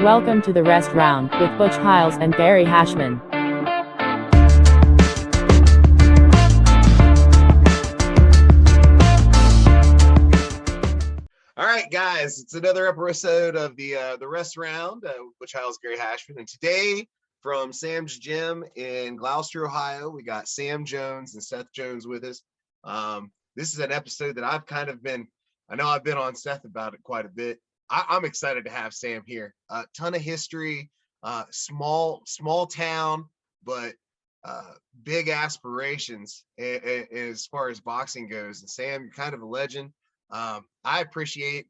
Welcome to the Rest Round with Butch Hiles and Gary Hashman. All right, guys, it's another episode of the Rest Round, Butch Hiles, Gary Hashman, and today from Sam's Gym in Glouster, Ohio, we got Sam Jones and Seth Jones with us. This is an episode that I know I've been on Seth about it quite a bit. I'm excited to have Sam here. A ton of history, small town, but big aspirations as far as boxing goes. And Sam, you're kind of a legend. I appreciate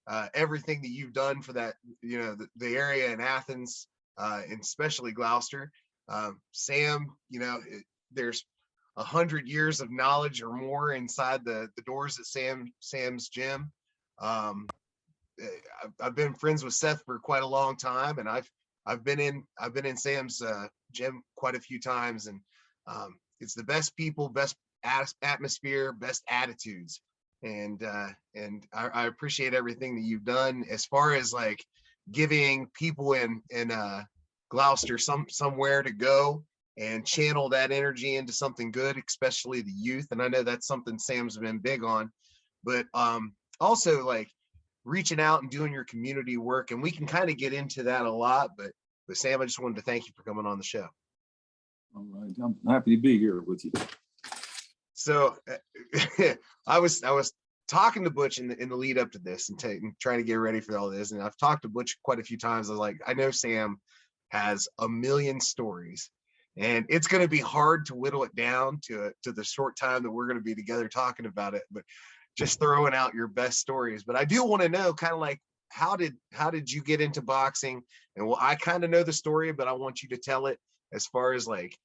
everything that you've done for that, the area in Athens, and especially Glouster. Sam, there's 100 years of knowledge or more inside the doors at Sam's Gym. I've been friends with Seth for quite a long time, and I've been in Sam's gym quite a few times, and it's the best people, best atmosphere, best attitudes, and I appreciate everything that you've done as far as like giving people in Glouster somewhere to go and channel that energy into something good, especially the youth. And I know that's something Sam's been big on, but also like reaching out and doing your community work, and we can kind of get into that a lot, but Sam, I just wanted to thank you for coming on the show. All right, I'm happy to be here with you. So I was talking to Butch in the lead up to this and trying to get ready for all this, and I've talked to Butch quite a few times. I was like, I know Sam has a million stories, and it's going to be hard to whittle it down to the short time that we're going to be together talking about it, but just throwing out your best stories. But I do want to know kind of like, how did you get into boxing? And well, I kind of know the story, but I want you to tell it as far as like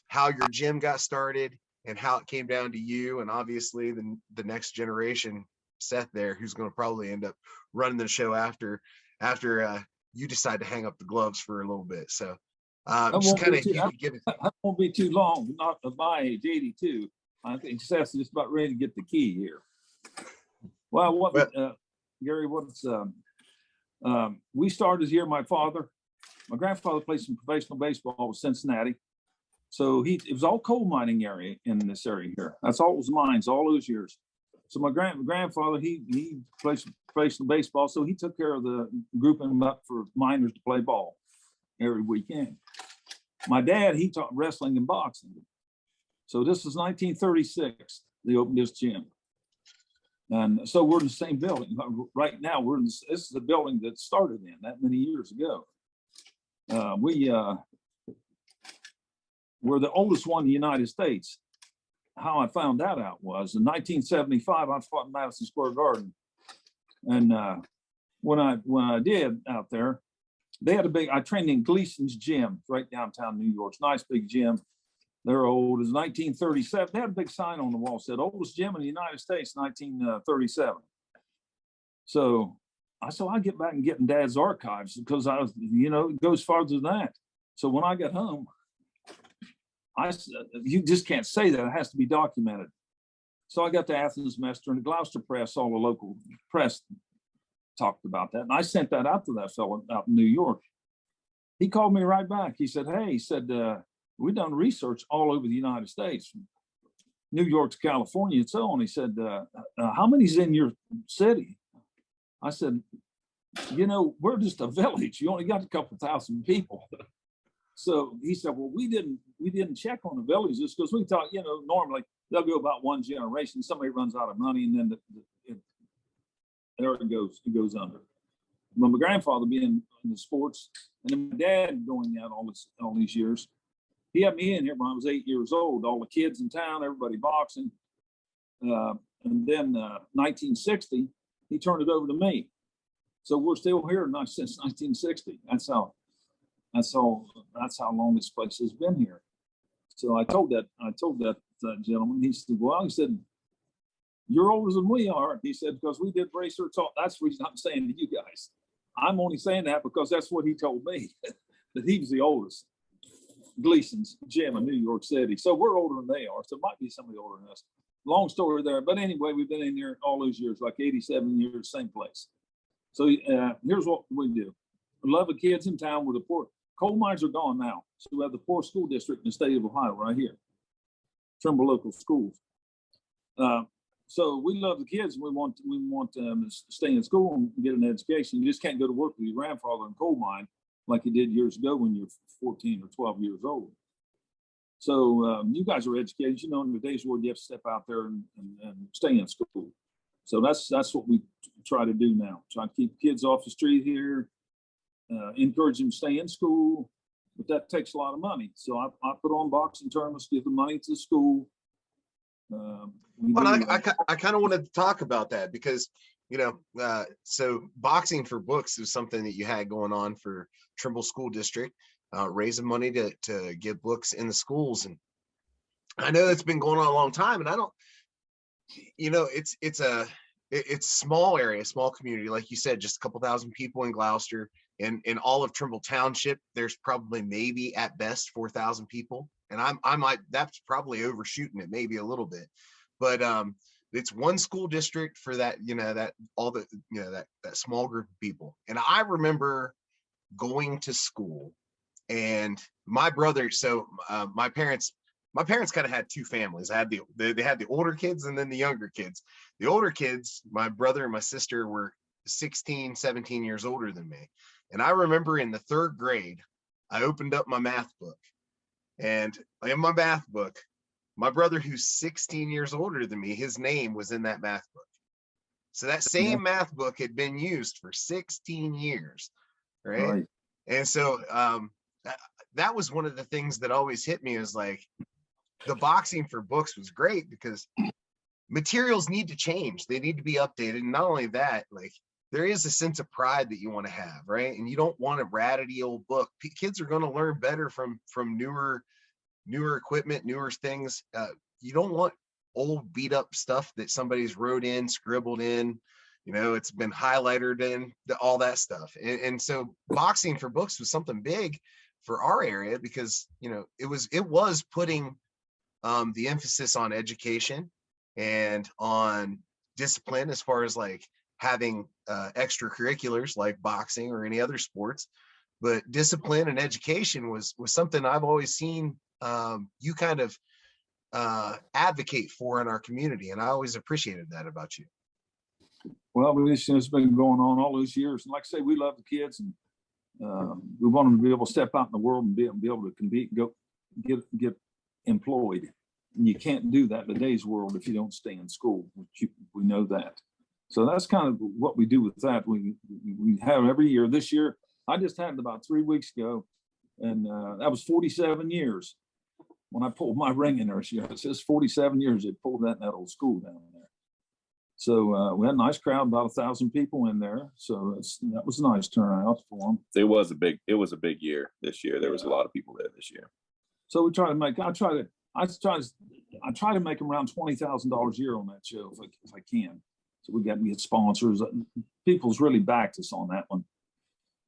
how your gym got started and how it came down to you, and obviously the next generation, Seth there, who's going to probably end up running the show after you decide to hang up the gloves for a little bit. So just kind of give it. That won't be too long. Not at my age, 82. I think Seth's just about ready to get the key here. Well, Gary, we started here. My grandfather played some professional baseball with Cincinnati. So it was all coal mining area in this area here. That's all it was, mines all those years. So my grandfather, he played some professional baseball. So he took care of the grouping them up for miners to play ball every weekend. My dad, he taught wrestling and boxing. So this was 1936, they opened this gym. And so we're in the same building. Right now, this is the building that started in that many years ago. We're the oldest one in the United States. How I found that out was in 1975, I fought in Madison Square Garden. And when I did out there, they had I trained in Gleason's gym right downtown New York. It's a nice big gym. They're old. It was 1937. They had a big sign on the wall that said oldest gym in the United States, 1937. So I said, I get back and get in Dad's archives because it goes farther than that. So when I got home, I said, you just can't say that. It has to be documented. So I got the Athens Messenger and the Glouster Press, all the local press talked about that. And I sent that out to that fellow out in New York. He called me right back. He said, we've done research all over the United States, from New York to California and so on. He said, how many's in your city? I said, we're just a village. You only got a couple thousand people. So he said, well, we didn't check on the villages because we thought, normally they'll go about one generation. Somebody runs out of money and then there it goes under. But my grandfather being in the sports, and then my dad going out all these years, he had me in here when I was 8 years old. All the kids in town, everybody boxing. And then 1960, he turned it over to me. So we're still here since 1960. That's how long this place has been here. So I told that gentleman. He said, you're older than we are. He said, because we did research. That's the reason I'm saying to you guys. I'm only saying that because that's what he told me, that he was the oldest. Gleason's gym in New York City. So we're older than they are. So it might be somebody older than us. Long story there. But anyway, we've been in here all those years, like 87 years, same place. So here's what we do. love the kids in town. With the poor coal mines are gone now, so we have the poor school district in the state of Ohio right here, Trimble Local Schools. So we love the kids. We want them to stay in school and get an education. You just can't go to work with your grandfather in a coal mine like you did years ago when you're 14 or 12 years old. So you guys are educated. You know, in today's world, you have to step out there and stay in school. So that's what we try to do now. Try to keep kids off the street here, encourage them to stay in school, but that takes a lot of money. So I put on boxing tournaments, give the money to the school. Well, I kind of wanted to talk about that because, you know, so boxing for books is something that you had going on for Trimble School District, raising money to get books in the schools. And I know it's been going on a long time, and I don't, you know, it's a small area, small community. Like you said, just a couple thousand people in Glouster. In all of Trimble Township, there's probably maybe at best 4,000 people. And I might, that's probably overshooting it maybe a little bit, but it's one school district for that, you know, that all the, you know, that small group of people. And I remember going to school, and my brother, so my parents kind of had two families. I had they had the older kids and then the younger kids. The older kids, my brother and my sister, were 16, 17 years older than me. And I remember in the third grade, I opened up my math book, and in my math book, my brother, who's 16 years older than me, his name was in that math book. So that same math book had been used for 16 years, right? And so that was one of the things that always hit me, is like, the boxing for books was great because materials need to change. They need to be updated. And not only that, like, there is a sense of pride that you want to have, right? And you don't want a ratty old book. Kids are going to learn better from newer equipment, newer things. You don't want old beat up stuff that somebody's wrote in, scribbled in, you know, it's been highlighted in, all that stuff. And so boxing for books was something big for our area because, you know, it was putting the emphasis on education and on discipline, as far as like having extracurriculars like boxing or any other sports. But discipline and education was something I've always seen you kind of advocate for in our community, and I always appreciated that about you. Well, it's been going on all those years, and like I say, we love the kids, and we want them to be able to step out in the world and be able to compete, and go get employed. And you can't do that in today's world if you don't stay in school. We know that. So that's kind of what we do with that. We have every year. This year, I just had it about 3 weeks ago, and that was 47 years when I pulled my ring in there this year. It says 47 years they pulled that in that old school down there. So we had a nice crowd, about 1,000 people in there. So that was a nice turnout for them. It was a big year this year. There was a lot of people there this year. So we try to make. I try to make them around $20,000 a year on that show if I can. So we get sponsors. People's really backed us on that one.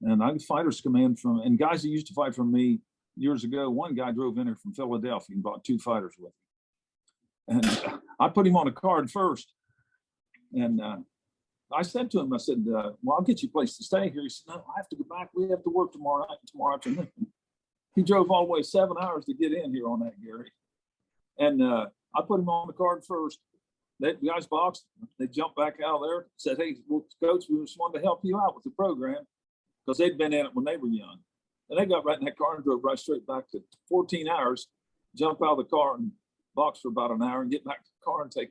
And I had fighters come in and guys that used to fight from me years ago. One guy drove in here from Philadelphia and brought 2 fighters with him. And I put him on a card first. And I said to him, I said, well, I'll get you a place to stay here. He said, no, I have to go back. We have to work tomorrow afternoon. He drove all the way 7 hours to get in here on that, Gary. And I put him on the card first. The guys boxed. They jumped back out of there, said, hey, well, coach, we just wanted to help you out with the program, because they'd been in it when they were young. And they got right in that car and drove right straight back to 14 hours, jump out of the car and box for about an hour and get back to the car and take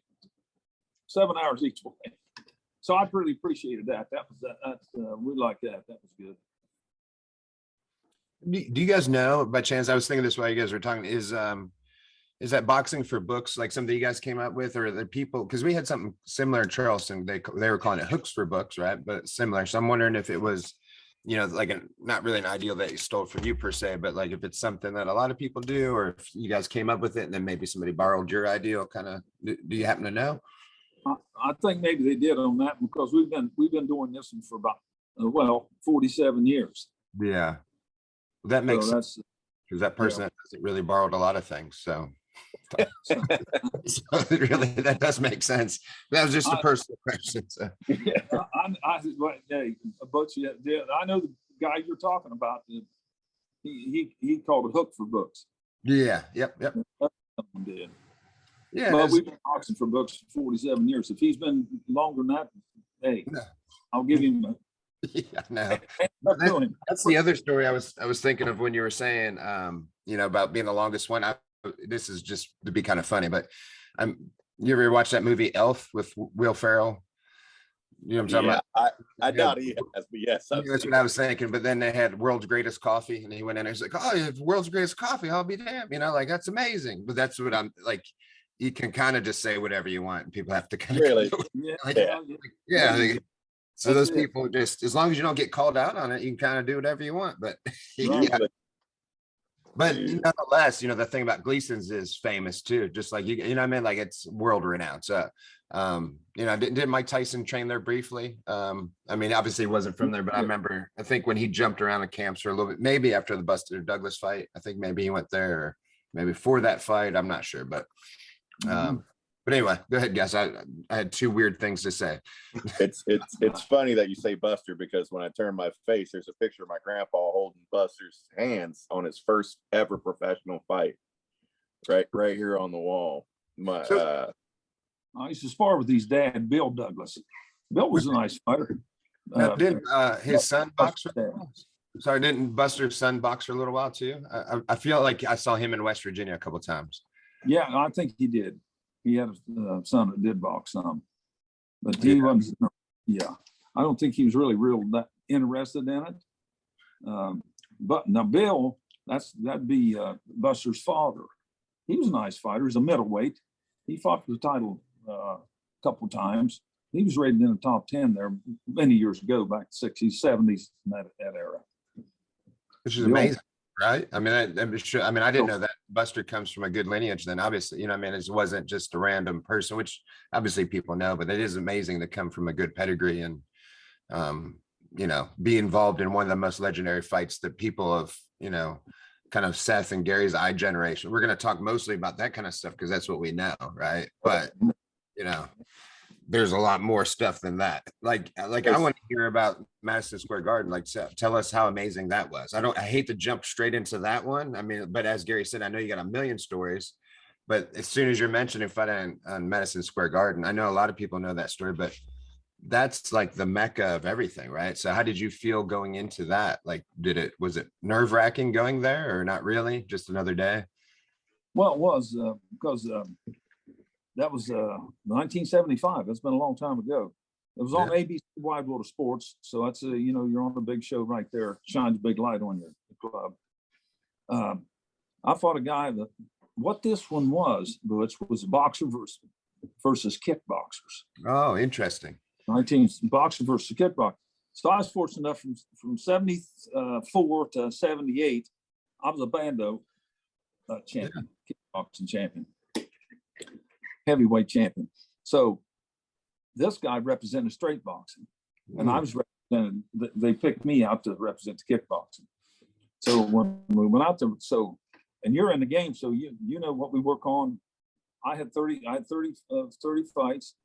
7 hours each way. So I really appreciated that. We like that. That was good. Do you guys know, by chance, I was thinking this while you guys were talking, is that boxing for books like something you guys came up with, or the people, because we had something similar in Charleston, they were calling it hooks for books, right? But similar. So I'm wondering if it was, you know, like not really an ideal that you stole from you per se, but like if it's something that a lot of people do, or if you guys came up with it and then maybe somebody borrowed your ideal, kind of, do you happen to know? I think maybe they did on that, because we've been doing this one for about 47 years. Yeah, that makes sense, because that person hasn't really borrowed a lot of things. So really, that does make sense. That was just a personal question. So. I know the guy you're talking about, he called it hook for books. Yeah. Yep. Someone did. Yeah. But we've been boxing for books for 47 years. If he's been longer than that, hey, I'll give him a yeah, no. him. That's the other story I was thinking of when you were saying, about being the longest one. This is just to be kind of funny, but you ever watch that movie Elf with Will Ferrell? You know what I'm talking about? I doubt he has, but yes. That's what I was thinking. But then they had world's greatest coffee, and he went in there. He's like, "Oh, you have world's greatest coffee. I'll be damned." Like that's amazing. But that's what I'm like. You can kind of just say whatever you want, and people have to kind of Really. So those people just, as long as you don't get called out on it, you can kind of do whatever you want. But But nonetheless, the thing about Gleason's is famous too. Just like you know what I mean? Like it's world renowned. So did Mike Tyson train there briefly? Obviously he wasn't from there, but I think when he jumped around the camps for a little bit, maybe after the Buster Douglas fight, I think maybe he went there, or maybe for that fight. I'm not sure, but anyway, go ahead, guys. I had two weird things to say. It's funny that you say Buster, because when I turn my face, there's a picture of my grandpa holding Buster's hands on his first ever professional fight, right here on the wall. I used to spar with his dad, Bill Douglas. Bill was a nice fighter. Didn't his son box? Sorry, didn't Buster's son box for a little while too? I feel like I saw him in West Virginia a couple of times. Yeah, I think he did. He had a son that did box some, but he wasn't. Yeah, I don't think he was really real that interested in it. But now Bill, that'd be Buster's father. He was a nice fighter. He's a middleweight. He fought for the title a couple of times. He was rated in the top 10 there many years ago, back in the 60s, 70s, in that era. Which is amazing, right? I'm sure. I didn't know that Buster comes from a good lineage. Then obviously, it wasn't just a random person, which obviously people know, but it is amazing to come from a good pedigree and, be involved in one of the most legendary fights that people of, kind of Seth and Gary's I generation. We're going to talk mostly about that kind of stuff because that's what we know, right? But, there's a lot more stuff than that. Like I want to hear about Madison Square Garden. Like, tell us how amazing that was. I hate to jump straight into that one. But as Gary said, I know you got a million stories, but as soon as you're mentioning fighting on Madison Square Garden, I know a lot of people know that story, but that's like the mecca of everything, right? So how did you feel going into that? Like, was it nerve-wracking going there, or not really, just another day? Well, it was because that was 1975. That's been a long time ago. It was on ABC Wide World of Sports. So that's you're on a big show right there. Shines a big light on your club. I fought a guy what this one was, Butch, was boxer versus kickboxers. Oh, interesting. Boxer versus kickboxer. So I was fortunate enough from 74 to 78, I was a Bando champion, kickboxing champion. Heavyweight champion. So this guy represented straight boxing, and I was represented. They picked me out to represent the kickboxing. So when we went out there, and you're in the game, so you know what we work on. I had 30 fights.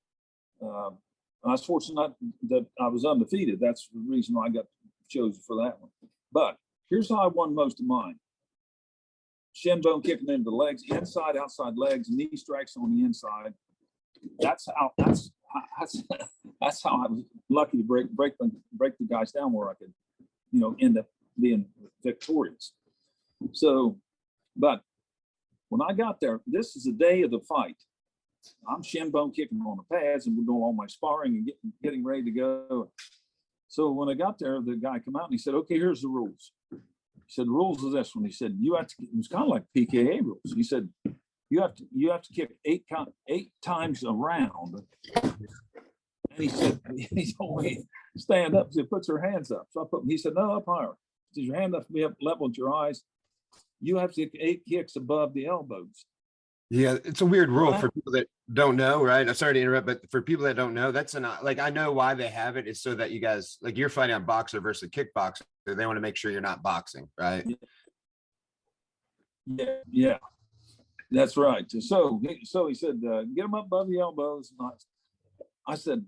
I was fortunate that I was undefeated. That's the reason why I got chosen for that one. But here's how I won most of mine. Shin bone kicking into the legs, inside, outside legs, knee strikes on the inside. That's how I was lucky to break the guys down where I could, end up being victorious. So, but when I got there, this is the day of the fight. I'm shin bone kicking on the pads, and we're doing all my sparring and getting ready to go. So when I got there, the guy came out and he said, "Okay, here's the rules." He said, "The rules are this one." He said, "You have to." It was kind of like PKA rules. He said, "You have to kick eight times a round." And he said, he told me, "Stand up." He said, "Put your hands up." So he said, "No, up higher." He said, "Your hand has to be up level with your eyes. You have to kick 8 kicks above the elbows." Yeah, it's a weird rule for people that don't know, right? I'm sorry to interrupt, but for people that don't know, that's I know why they have it is so that you guys, like, you're fighting a boxer versus a kickboxer. They want to make sure you're not boxing, right? Yeah, that's right. So he said, "Get them up above the elbows." And I said,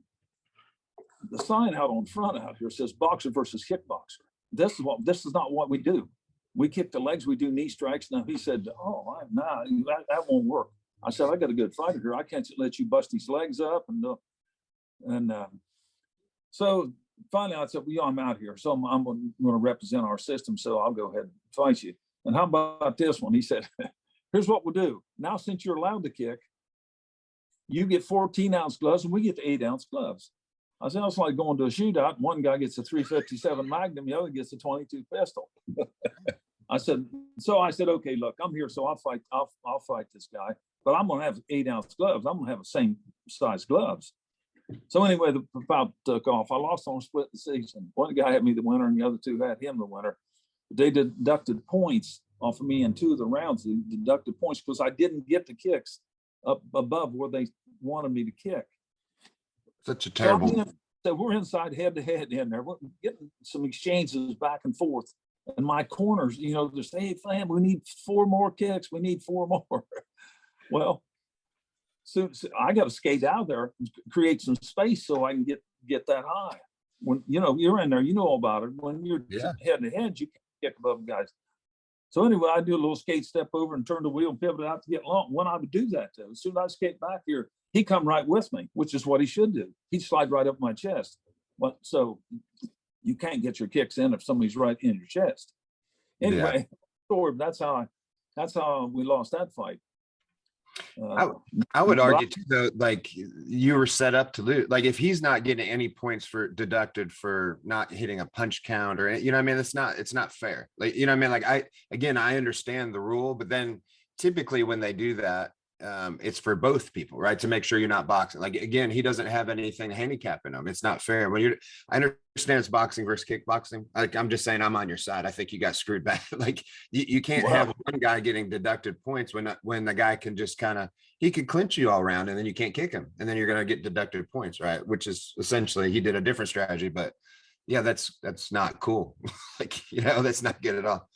the sign out on front out here says boxer versus kickboxer. this is not what we do. We kick the legs, we do knee strikes. Now he said, oh, nah, that won't work. I said, I got a good fighter here. I can't let you bust these legs up. And so finally I said, well, yeah, I'm out here. So I'm going to represent our system. So I'll go ahead and fight you. And how about this one? He said, here's what we'll do. Now, since you're allowed to kick, you get 14-ounce gloves and we get the 8-ounce gloves. I said, it's like going to a shootout. One guy gets a 357 Magnum, the other gets a 22 pistol. I said, okay, look, I'm here, so I'll fight this guy, but I'm gonna have 8-ounce gloves. I'm gonna have the same size gloves. So anyway, the bout took off. I lost on a split decision. One guy had me the winner, and the other two had him the winner. But they deducted points off of me in 2 of the rounds. They deducted points because I didn't get the kicks up above where they wanted me to kick. Such a terrible. So we're inside head to head in there. We're getting some exchanges back and forth. And my corners, they're saying, hey, fam, we need 4 more kicks. We need 4 more. Well, so I got to skate out there and create some space so I can get that high. When, you're in there, you know all about it. When you're head to head, you can't kick above guys. So anyway, I do a little skate step over and turn the wheel and pivot out to get long. When I would do that, though, as soon as I skate back here, he'd come right with me, which is what he should do. He'd slide right up my chest. Well, so you can't get your kicks in if somebody's right in your chest. Anyway, that's how we lost that fight. I would argue too, though, like you were set up to lose. Like if he's not getting any points deducted for not hitting a punch count, or I mean, it's not fair. Like like I understand the rule, but then typically when they do that, it's for both people, right? To make sure you're not boxing. Like again, he doesn't have anything handicapping him. It's not fair. I understand it's boxing versus kickboxing. Like I'm just saying, I'm on your side. I think you got screwed back. Like you can't have one guy getting deducted points when the guy can just he could clinch you all around and then you can't kick him and then you're going to get deducted points, right? Which is essentially he did a different strategy, but yeah, that's not cool. Like that's not good at all.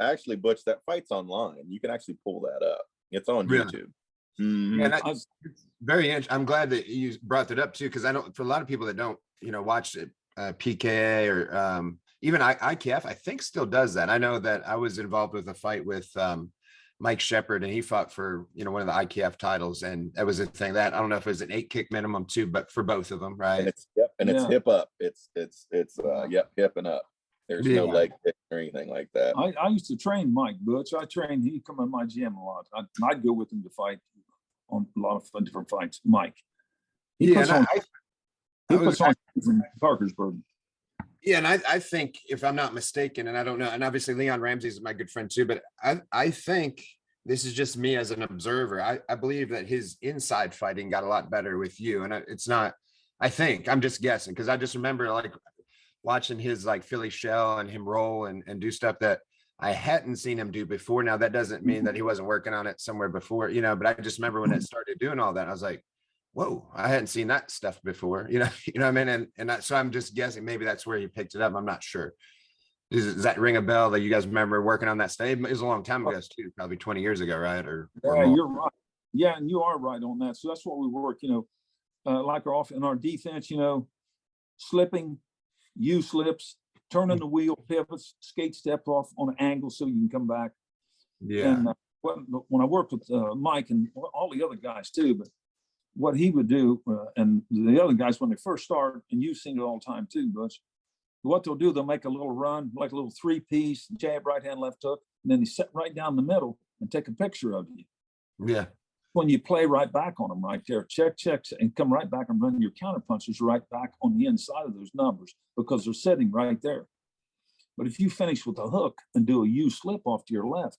Actually, Butch, that fight's online. You can actually pull that up. It's on YouTube. Mm-hmm. Yeah, that's very interesting. I'm glad that you brought that up too, because I know for a lot of people that don't, watch it, PKA or even IKF, I think still does that. I know that I was involved with a fight with Mike Shepard, and he fought for one of the IKF titles, and that was a thing that I don't know if it was an 8-kick minimum too, but for both of them, right? And it's hip up. It's hip and up. There's no leg kick or anything like that. I used to train Mike Butch. He'd come in my gym a lot. I'd go with him to fight on a lot of different fights. Mike. He puts on Parkersburg. Yeah, and I think, if I'm not mistaken, and I don't know, and obviously Leon Ramsey is my good friend too, but I think this is just me as an observer. I believe that his inside fighting got a lot better with you, and I'm just guessing, because I just remember like watching his like Philly shell and him roll and do stuff that I hadn't seen him do before. Now that doesn't mean that he wasn't working on it somewhere before, but I just remember when it started doing all that, I was like, whoa, I hadn't seen that stuff before, what I mean? So I'm just guessing maybe that's where he picked it up. I'm not sure. Does that ring a bell that you guys remember working on that stuff? It was a long time ago too, probably 20 years ago, right? Or you're right. Yeah, and you are right on that. So that's what we work, like in our defense, slipping, U-slips, turning the wheel, pivots, skate step off on an angle so you can come back. Yeah. And when I worked with Mike and all the other guys too, but what he would do, and the other guys when they first start, and you've seen it all the time too, Butch, what they'll do, they'll make a little run, like a little 3-piece, jab, right hand, left hook, and then they sit right down the middle and take a picture of you. Yeah. When you play right back on them right there, check, and come right back and run your counter punches right back on the inside of those numbers because they're sitting right there. But if you finish with a hook and do a U-slip off to your left,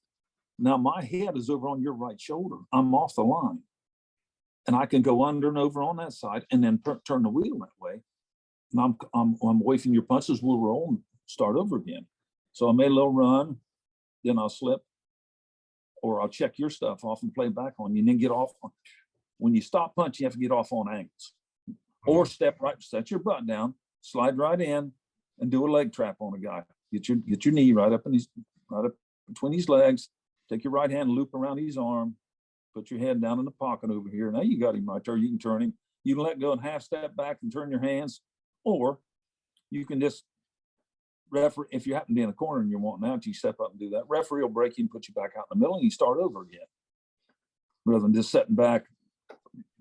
now my head is over on your right shoulder. I'm off the line. And I can go under and over on that side and then turn the wheel that way. And I'm away from your punches, we'll roll and start over again. So I made a little run, then I'll slip, or I'll check your stuff off and play back on you, and then get off. When you stop punch, you have to get off on angles. Or step right, set your butt down, slide right in, and do a leg trap on a guy. Get your knee right up between his legs. Take your right hand, loop around his arm, put your head down in the pocket over here. Now you got him right there. You can turn him. You can let go and half step back and turn your hands, or you can just referee, if you happen to be in a corner and you're wanting out, you step up and do that. Referee will break you and put you back out in the middle, and you start over again, rather than just sitting back,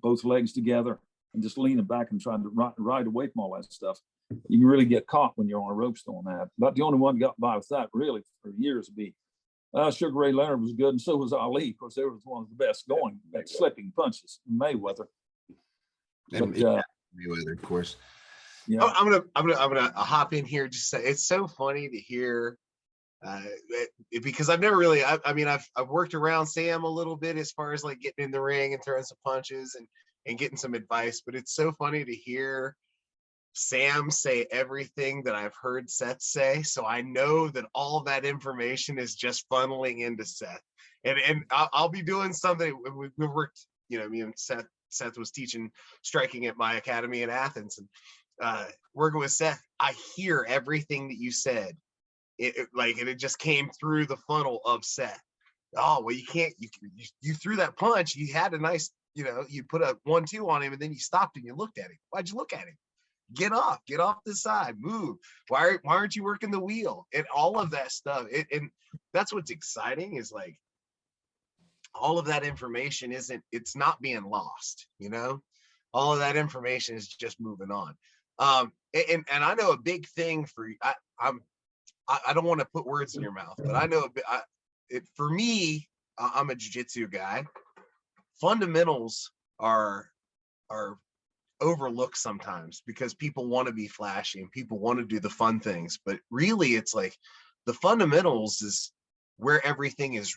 both legs together, and just leaning back and trying to ride away from all that stuff. You can really get caught when you're on a ropes doing that. About the only one that got by with that really for years would be Sugar Ray Leonard was good, and so was Ali. Of course, they were one of the best going at slipping punches. Mayweather. And But, Mayweather, of course. yeah, I'm gonna hop in here. Just say it's so funny to hear because I've never really. I mean, I've worked around Sam a little bit as far as like getting in the ring and throwing some punches and getting some advice. But it's so funny to hear Sam say everything that I've heard Seth say. So I know that all that information is just funneling into Seth. And I'll be doing something. We've worked, you know, me and Seth was teaching striking at my academy in Athens, and working with Seth, I hear everything that you said. And it just came through the funnel of Seth. Oh, well, you threw that punch. You had a nice, you know, you put a 1-2 on him, and then you stopped and you looked at him. Why'd you look at him? Get off the side, move. Why aren't you working the wheel? And all of that stuff. And that's what's exciting is like all of that information it's not being lost, you know? All of that information is just moving on. And I know a big thing for you. I don't want to put words in your mouth, but I know for me, I'm a jiu-jitsu guy. Fundamentals are overlooked sometimes because people want to be flashy and people want to do the fun things, but really it's like the fundamentals is where everything is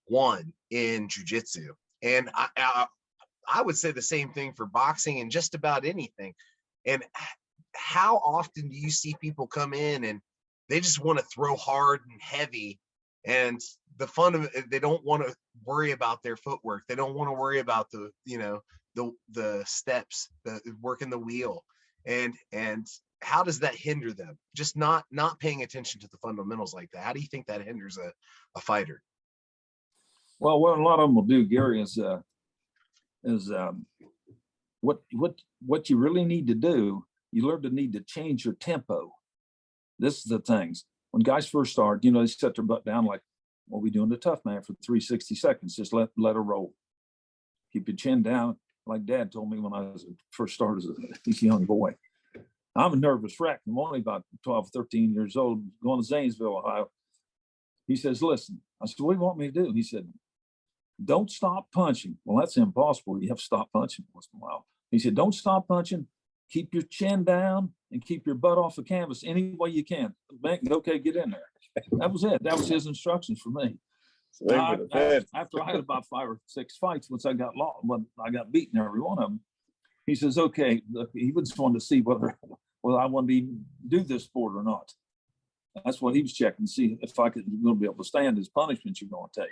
won in jiu-jitsu. And I would say the same thing for boxing and just about anything. And how often do you see people come in and they just want to throw hard and heavy, and they don't want to worry about their footwork. They don't want to worry about the steps, working the wheel, and how does that hinder them? Just not paying attention to the fundamentals like that. How do you think that hinders a fighter? well, what a lot of them will do, Gary, is what you really need to do. You learn to need to change your tempo. This is the things when guys first start, you know, they set their butt down like, what we doing the tough man for 360 seconds. Just let her roll. Keep your chin down. Like Dad told me when I was first started as a young boy. I'm a nervous wreck. I'm only about 12, 13 years old, going to Zanesville, Ohio. He says, listen. I said, what do you want me to do? He said, don't stop punching. Well, that's impossible. You have to stop punching once in a while. He said, don't stop punching. Keep your chin down and keep your butt off the canvas any way you can. Okay, get in there. That was it. That was his instructions for me. After I had about 5 or 6 fights, once I got lost, when I got beaten every one of them, he says, okay, look, he just wanted to see whether I wanted to even do this sport or not. That's what he was checking to see if I could going to be able to stand his punishment you're going to take.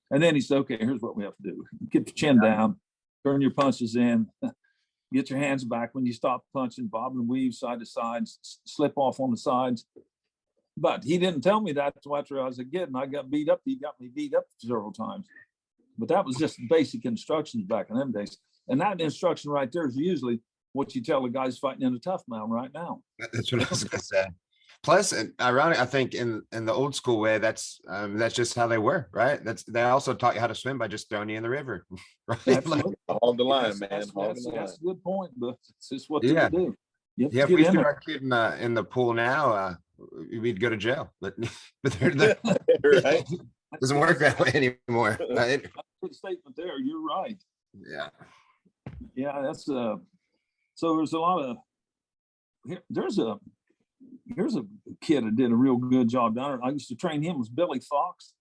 And then he said, okay, here's what we have to do. Get your chin down, turn your punches in, get your hands back when you stop punching, bob and weave side to side, slip off on the sides. But he didn't tell me that until after I was a kid and I got beat up. He got me beat up several times. But that was just basic instructions back in them days. And that instruction right there is usually what you tell the guys fighting in a tough man right now. That's what I was going to say. Plus, and ironic, I think in the old school way, that's just how they were, right? They also taught you how to swim by just throwing you in the river, right? Absolutely. Hold the line, man. That's a good point, but it's just what Yeah. they do. Yeah, if we threw our kid in the pool now, we'd go to jail. But they're Right? doesn't work that way anymore. Right? Good statement there. You're right. Yeah. Yeah, that's so there's a lot of here's a kid that did a real good job down there. I used to train him, was Billy Fox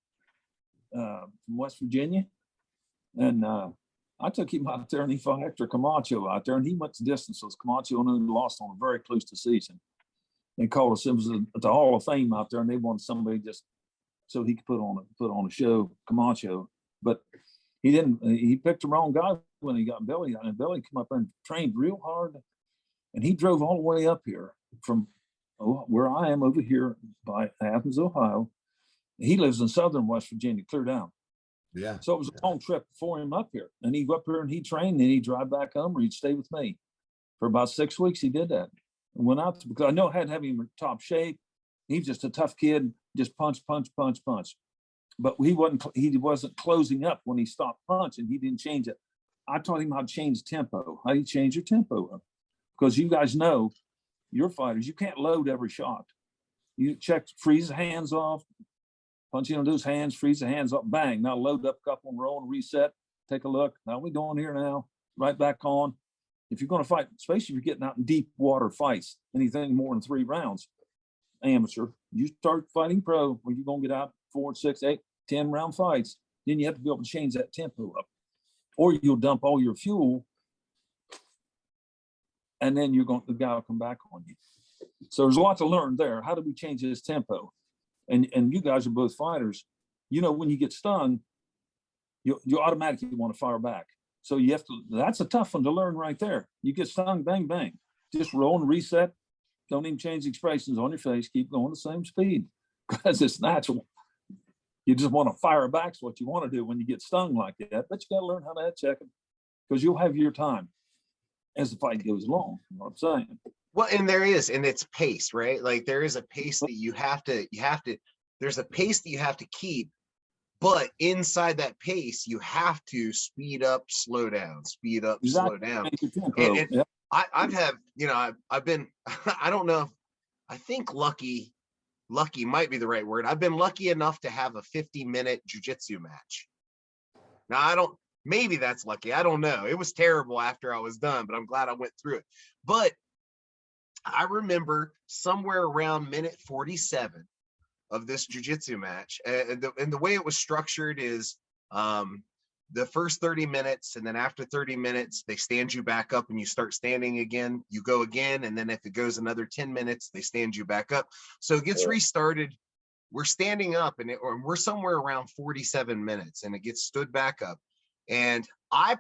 from West Virginia. And I took him out there and he fought Hector Camacho out there, and he went the distance. So Camacho only lost on a very close decision. They called us, it was at the Hall of Fame out there, and they wanted somebody just so he could put on a show, Camacho. But he picked the wrong guy when he got Billy. And Billy came up there and trained real hard. And he drove all the way up here from where I am over here by Athens, Ohio. He lives in southern West Virginia, clear down. Yeah. So it was a long trip for him up here. And he'd go up here and he trained, and he'd drive back home or he'd stay with me. For about 6 weeks, he did that. And went out because I know I had to have him in top shape. He's just a tough kid, just punch, punch, punch, punch. But he wasn't closing up when he stopped punching. He didn't change it. I taught him how to change tempo. How do you change your tempo up? Because you guys know, your fighters, you can't load every shot. You check, freeze the hands off, punch into those hands, freeze the hands up, bang. Now load up a couple and roll and reset. Take a look. How are we doing here now? Right back on. If you're going to fight, especially if you're getting out in deep water fights, anything more than 3 rounds, amateur, you start fighting pro, where you're going to get out 4, 6, 8, 10 round fights. Then you have to be able to change that tempo up, or you'll dump all your fuel, and then the guy will come back on you. So there's a lot to learn there. How do we change his tempo? And you guys are both fighters. You know, when you get stung, you automatically want to fire back. So you have to, that's a tough one to learn right there. You get stung, bang, bang. Just roll and reset. Don't even change the expressions on your face. Keep going the same speed because it's natural. You just want to fire back. Is what you want to do when you get stung like that. But you got to learn how to head check it, because you'll have your time as the fight goes along. You know what I'm saying? Well, and it's pace, right? Like there is a pace that you have to, there's a pace that you have to keep, but inside that pace, you have to speed up, slow down, speed up, slow down. And I've had, you know, I've been, I don't know, I think lucky might be the right word. I've been lucky enough to have a 50-minute jiu-jitsu match. Now maybe that's lucky. I don't know. It was terrible after I was done, but I'm glad I went through it. But I remember somewhere around minute 47 of this jiu-jitsu match, and the way it was structured is the first 30 minutes, and then after 30 minutes, they stand you back up and you start standing again. You go again, and then if it goes another 10 minutes, they stand you back up. So it gets restarted. We're standing up, and we're somewhere around 47 minutes, and it gets stood back up. And I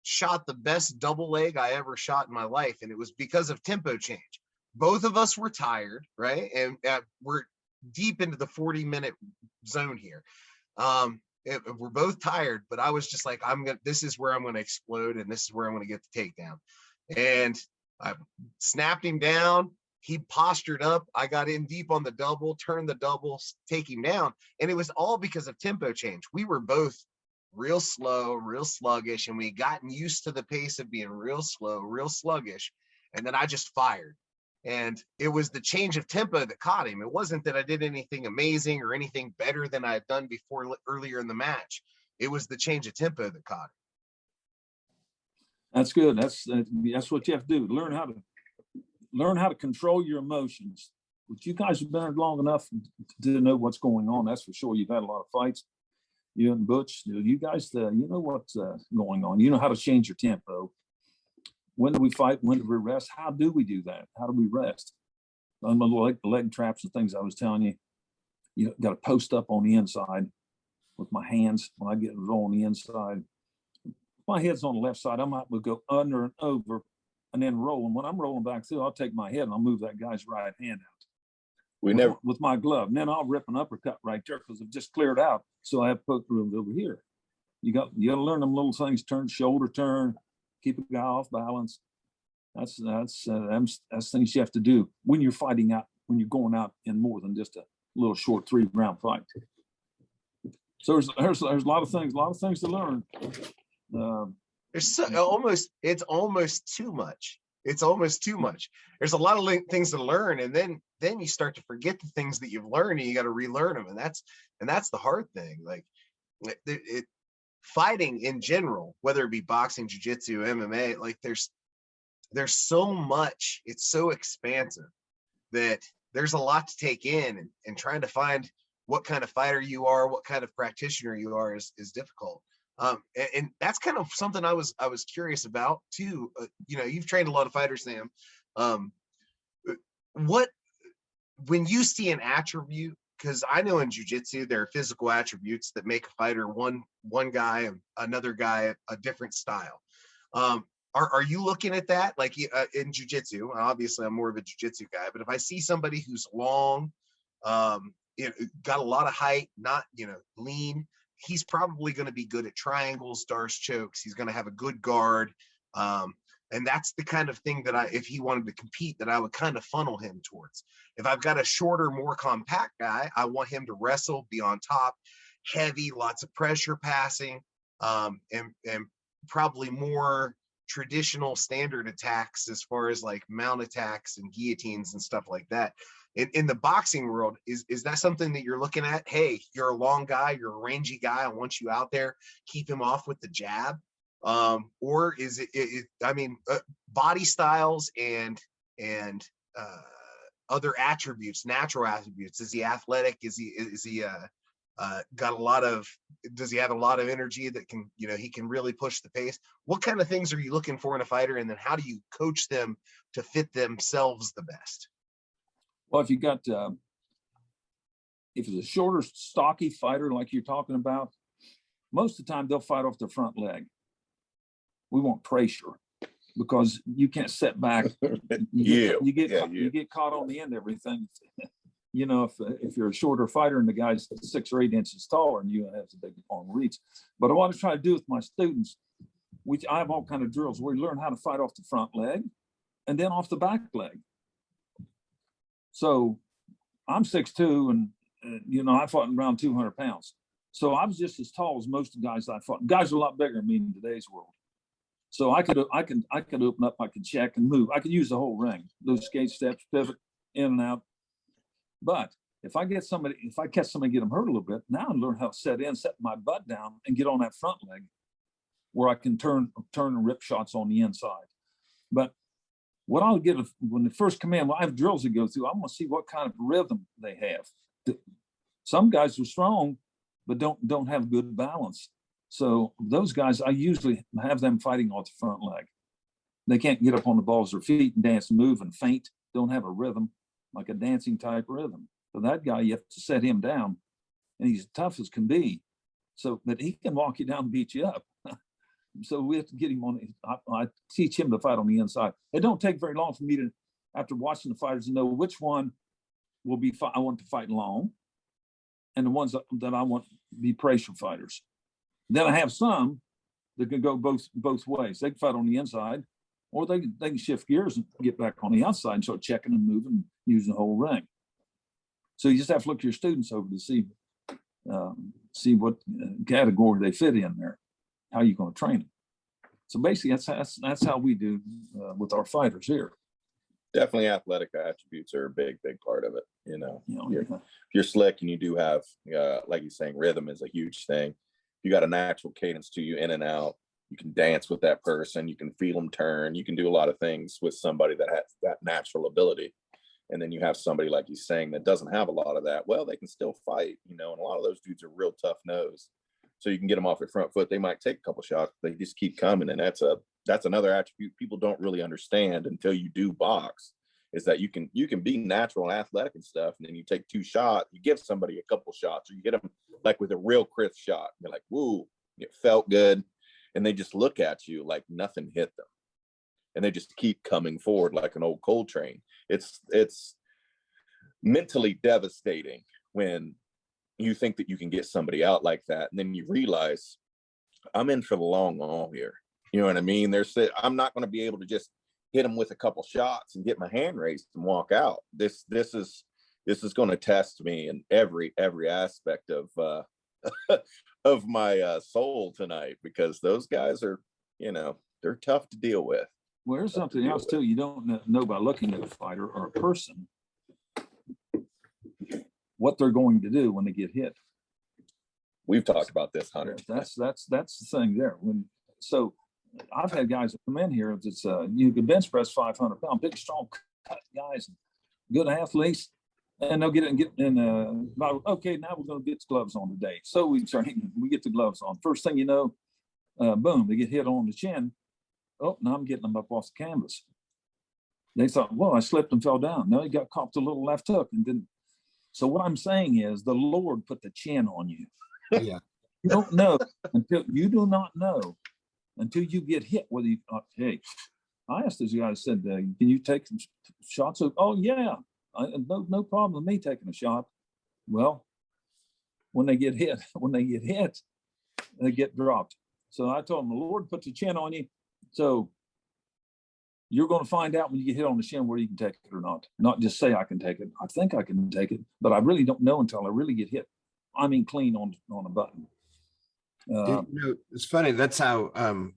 shot the best double leg I ever shot in my life, and it was because of tempo change. Both of us were tired, right? And we're deep into the 40-minute zone here. We're both tired, but I was just like, this is where I'm going to explode, and this is where I'm going to get the takedown. And I snapped him down. He postured up. I got in deep on the double, turned the double, take him down. And it was all because of tempo change. We were both real slow, real sluggish, and we gotten used to the pace of being real slow, real sluggish. And then I just fired. And it was the change of tempo that caught him. It wasn't that I did anything amazing or anything better than I had done before earlier in the match. It was the change of tempo that caught him. That's good. That's what you have to do. Learn how to control your emotions. But you guys have been there long enough to know what's going on. That's for sure. You've had a lot of fights. You and Butch, you guys, you know what's going on. You know how to change your tempo. When do we fight? When do we rest? How do we do that? How do we rest? On the leg traps and things I was telling you, you got to post up on the inside with my hands. When I get roll on the inside, my head's on the left side. I might go under and over and then roll. And when I'm rolling back through, I'll take my head and I'll move that guy's right hand out. With my glove. And then I'll rip an uppercut right there because I've just cleared out. So I have poke rooms over here. You got to learn them little things: turn, shoulder turn, keep a guy off balance. That's things you have to do when you're fighting out, when you're going out in more than just a little short 3-round fight. So there's a lot of things to learn. It's almost too much. It's almost too much. There's a lot of things to learn, and then you start to forget the things that you've learned, and you got to relearn them, and that's the hard thing. Like fighting in general, whether it be boxing, jiu-jitsu, MMA, like there's so much. It's so expansive that there's a lot to take in, and trying to find what kind of fighter you are, what kind of practitioner you are is difficult. And that's kind of something I was curious about too. You've trained a lot of fighters, Sam. When you see an attribute, because I know in jiu-jitsu there are physical attributes that make a fighter one guy and another guy a different style. Are you looking at that? Like in jiu-jitsu, obviously I'm more of a jiu-jitsu guy, but if I see somebody who's long, got a lot of height, not lean, he's probably going to be good at triangles, darce chokes. He's going to have a good guard. And that's the kind of thing that if he wanted to compete, that I would kind of funnel him towards. If I've got a shorter, more compact guy, I want him to wrestle, be on top, heavy, lots of pressure passing, and probably more traditional standard attacks as far as like mount attacks and guillotines and stuff like that. In the boxing world, is that something that you're looking at? Hey, you're a long guy, you're a rangy guy, I want you out there, keep him off with the jab. Or is body styles and other attributes, natural attributes? Is he athletic? Is he got a lot of, does he have a lot of energy that can, he can really push the pace? What kind of things are you looking for in a fighter? And then how do you coach them to fit themselves the best? Well, if you got, if it's a shorter, stocky fighter like you're talking about, most of the time they'll fight off their front leg. We want pressure because you can't set back. You get caught on the end of everything. If you're a shorter fighter and the guy's 6 or 8 inches taller and you have a big long reach. But what I try to do with my students, which I have all kind of drills where you learn how to fight off the front leg and then off the back leg. So I'm 6'2", and I fought around 200 pounds. So I was just as tall as most of the guys I fought. Guys are a lot bigger than me in today's world. So I could open up, I could check and move. I could use the whole ring, those skate steps, pivot, in and out. But if I catch somebody, get them hurt a little bit, now I learn how to set my butt down and get on that front leg where I can turn and rip shots on the inside. But what I'll get when they first come in, I have drills to go through. I want to see what kind of rhythm they have. Some guys are strong, but don't have good balance. So those guys, I usually have them fighting off the front leg. They can't get up on the balls of their feet and dance, move, and feint. Don't have a rhythm, like a dancing type rhythm. So that guy, you have to set him down, and he's tough as can be, so that he can walk you down and beat you up. So we have to get him on. I teach him to fight on the inside. It don't take very long for me to, after watching the fighters, to know which one will be. I want to fight long, and the ones that I want to be pressure fighters. Then I have some that can go both ways. They can fight on the inside, or they can shift gears and get back on the outside and start checking and moving, and using the whole ring. So you just have to look your students over to see what category they fit in there. How you going to train them? So basically, that's how we do with our fighters here. Definitely, athletic attributes are a big part of it. If you're slick and you do have, like you're saying, rhythm is a huge thing. You got a natural cadence to you, in and out. You can dance with that person. You can feel them turn. You can do a lot of things with somebody that has that natural ability. And then you have somebody, like you're saying, that doesn't have a lot of that. Well, they can still fight, and a lot of those dudes are real tough nose. So you can get them off their front foot. They might take a couple shots, but they just keep coming. And that's another attribute people don't really understand until you do box, is that you can be natural and athletic and stuff. And then you take 2 shots, you give somebody a couple shots, or you get them like with a real crisp shot. You're like, woo, it felt good. And they just look at you like nothing hit them. And they just keep coming forward like an old coal train. It's mentally devastating when you think that you can get somebody out like that, and then you realize I'm in for the long haul here. You know what I mean? I'm not going to be able to just hit them with a couple shots and get my hand raised and walk out. This is going to test me in every aspect of of my soul tonight, because those guys are, they're tough to deal with. Well, there's something else too. You don't know by looking at a fighter or a person what they're going to do when they get hit. We've talked about this, Hunter. That's the thing there. So I've had guys that come in here. It's you can bench press 500 pound, big, strong, cut guys, good athletes, and they'll get in. Okay, now we're going to get the gloves on today. So we get the gloves on. First thing you know, boom, they get hit on the chin. Oh, now I'm getting them up off the canvas. They thought, well, I slipped and fell down. No, he got caught with a little left hook and didn't. So what I'm saying is the Lord put the chin on you. Yeah. You don't know you do not know until you get hit. Whether you, hey, I asked this guy, I said, can you take some shots? Oh yeah, no problem with me taking a shot. Well, when they get hit, they get dropped. So I told him, the Lord put the chin on you. So you're going to find out when you get hit on the shin whether you can take it or not. Not just say I can take it. I think I can take it, but I really don't know until I really get hit. I mean, clean on a button. It's funny. That's how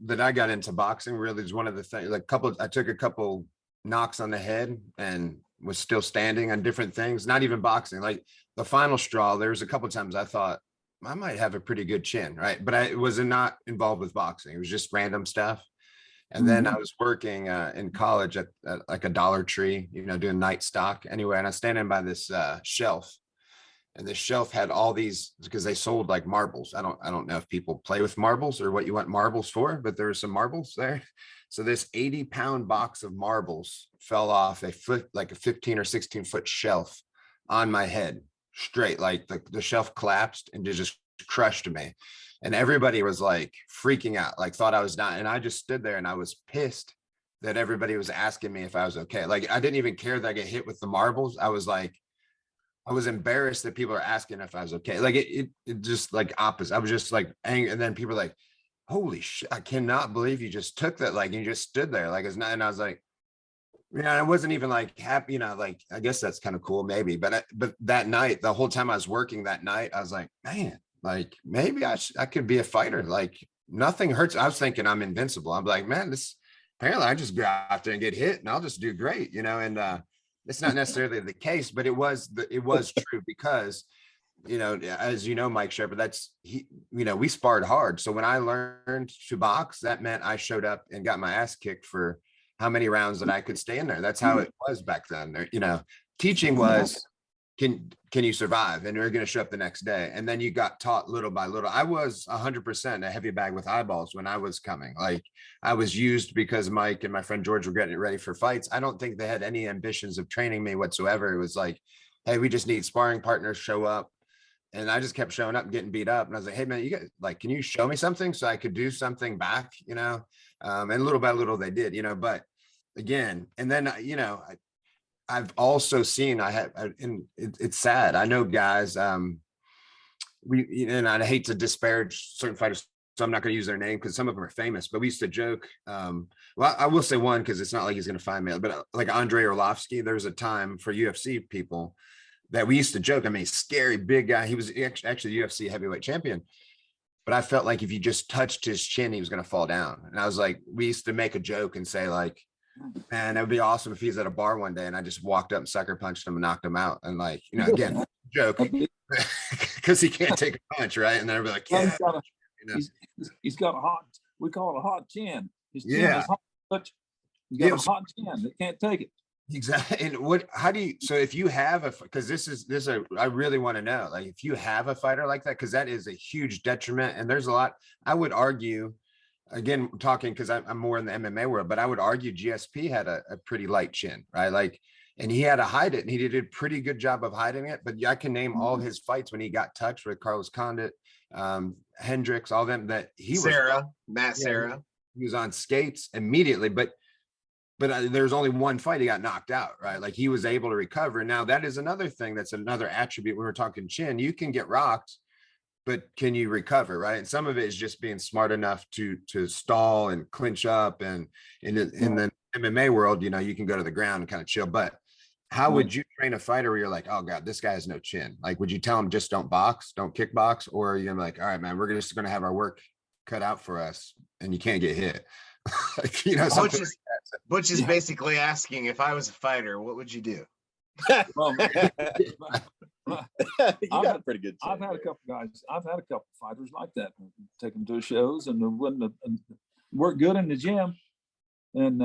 that I got into boxing. Really, is one of the things. Like I took a couple knocks on the head and was still standing on different things. Not even boxing. Like the final straw. There was a couple of times I thought I might have a pretty good chin, right? But I was not involved with boxing. It was just random stuff. And then I was working in college at like a Dollar Tree, doing night stock anyway. And I was standing by this shelf. And the shelf had all these, because they sold like marbles. I don't know if people play with marbles or what you want marbles for, but there were some marbles there. So this 80-pound box of marbles fell off a 15 or 16-foot shelf on my head, straight. Like the shelf collapsed and just crushed me. And everybody was like freaking out, like thought I was dying. And I just stood there and I was pissed that everybody was asking me if I was okay. Like I didn't even care that I get hit with the marbles. I was embarrassed that people are asking if I was okay. Like it just like opposite. I was just like angry. And then people were like, holy shit, I cannot believe you just took that. Like, you just stood there. Like, it's not, and I was like, I wasn't even like happy, like, I guess that's kind of cool, maybe. But that night, the whole time I was working that night, I was like, man, like maybe I could be a fighter. Like nothing hurts. I was thinking I'm invincible. I'm like, man, apparently I just go out there and get hit and I'll just do great, and it's not necessarily the case, but it was true because, as you know, Mike Shepard, we sparred hard. So when I learned to box, that meant I showed up and got my ass kicked for how many rounds that I could stay in there. That's how it was back then. Teaching was, can you survive? And you're going to show up the next day. And then you got taught little by little. I was 100% a heavy bag with eyeballs when I was coming. Like I was used because Mike and my friend George were getting ready for fights. I don't think they had any ambitions of training me whatsoever. It was like, hey, we just need sparring partners, show up. And I just kept showing up and getting beat up. And I was like, hey man, you guys, like, can you show me something so I could do something back, and little by little they did, but again, and then, I've also seen, and it's sad. I know guys, and I hate to disparage certain fighters, so I'm not going to use their name because some of them are famous, but we used to joke. Well, I will say one, because it's not like he's going to find me, but like Andrei Arlovsky, there was a time for UFC people that we used to joke. I mean, scary big guy. He was actually UFC heavyweight champion. But I felt like if you just touched his chin, he was going to fall down. And I was like, we used to make a joke and say like, man, it would be awesome if he's at a bar one day and I just walked up and sucker punched him and knocked him out. And like, again, joke, because he can't take a punch, right? And then I'd be like, yeah. He's got a hot, we call it a hot chin. His chin is hot, but he's got a hot chin that can't take it. Exactly. And so if you have because I really want to know, like, if you have a fighter like that, because that is a huge detriment. And there's a lot, I would argue, again, talking because I'm more in the MMA world, but I would argue GSP had a pretty light chin, right? Like, and he had to hide it, and he did a pretty good job of hiding it. But I can name all his fights when he got touched with Carlos Condit, Hendricks, all them that he Matt Serra. He was on skates immediately, but there's only one fight he got knocked out, right? Like he was able to recover. Now that is another thing. That's another attribute when we're talking chin. You can get rocked, but can you recover, right? And some of it is just being smart enough to stall and clinch up. And in the MMA world, you can go to the ground and kind of chill. But how would you train a fighter where you're like, oh God, this guy has no chin? Like, would you tell him just don't box, don't kickbox? Or are you gonna be like, all right, man, we're just going to have our work cut out for us and you can't get hit? Like, Butch is basically asking, if I was a fighter, what would you do? Well, You got a pretty good chin. I've had a couple fighters like that. Take them to shows and they wouldn't work good in the gym, and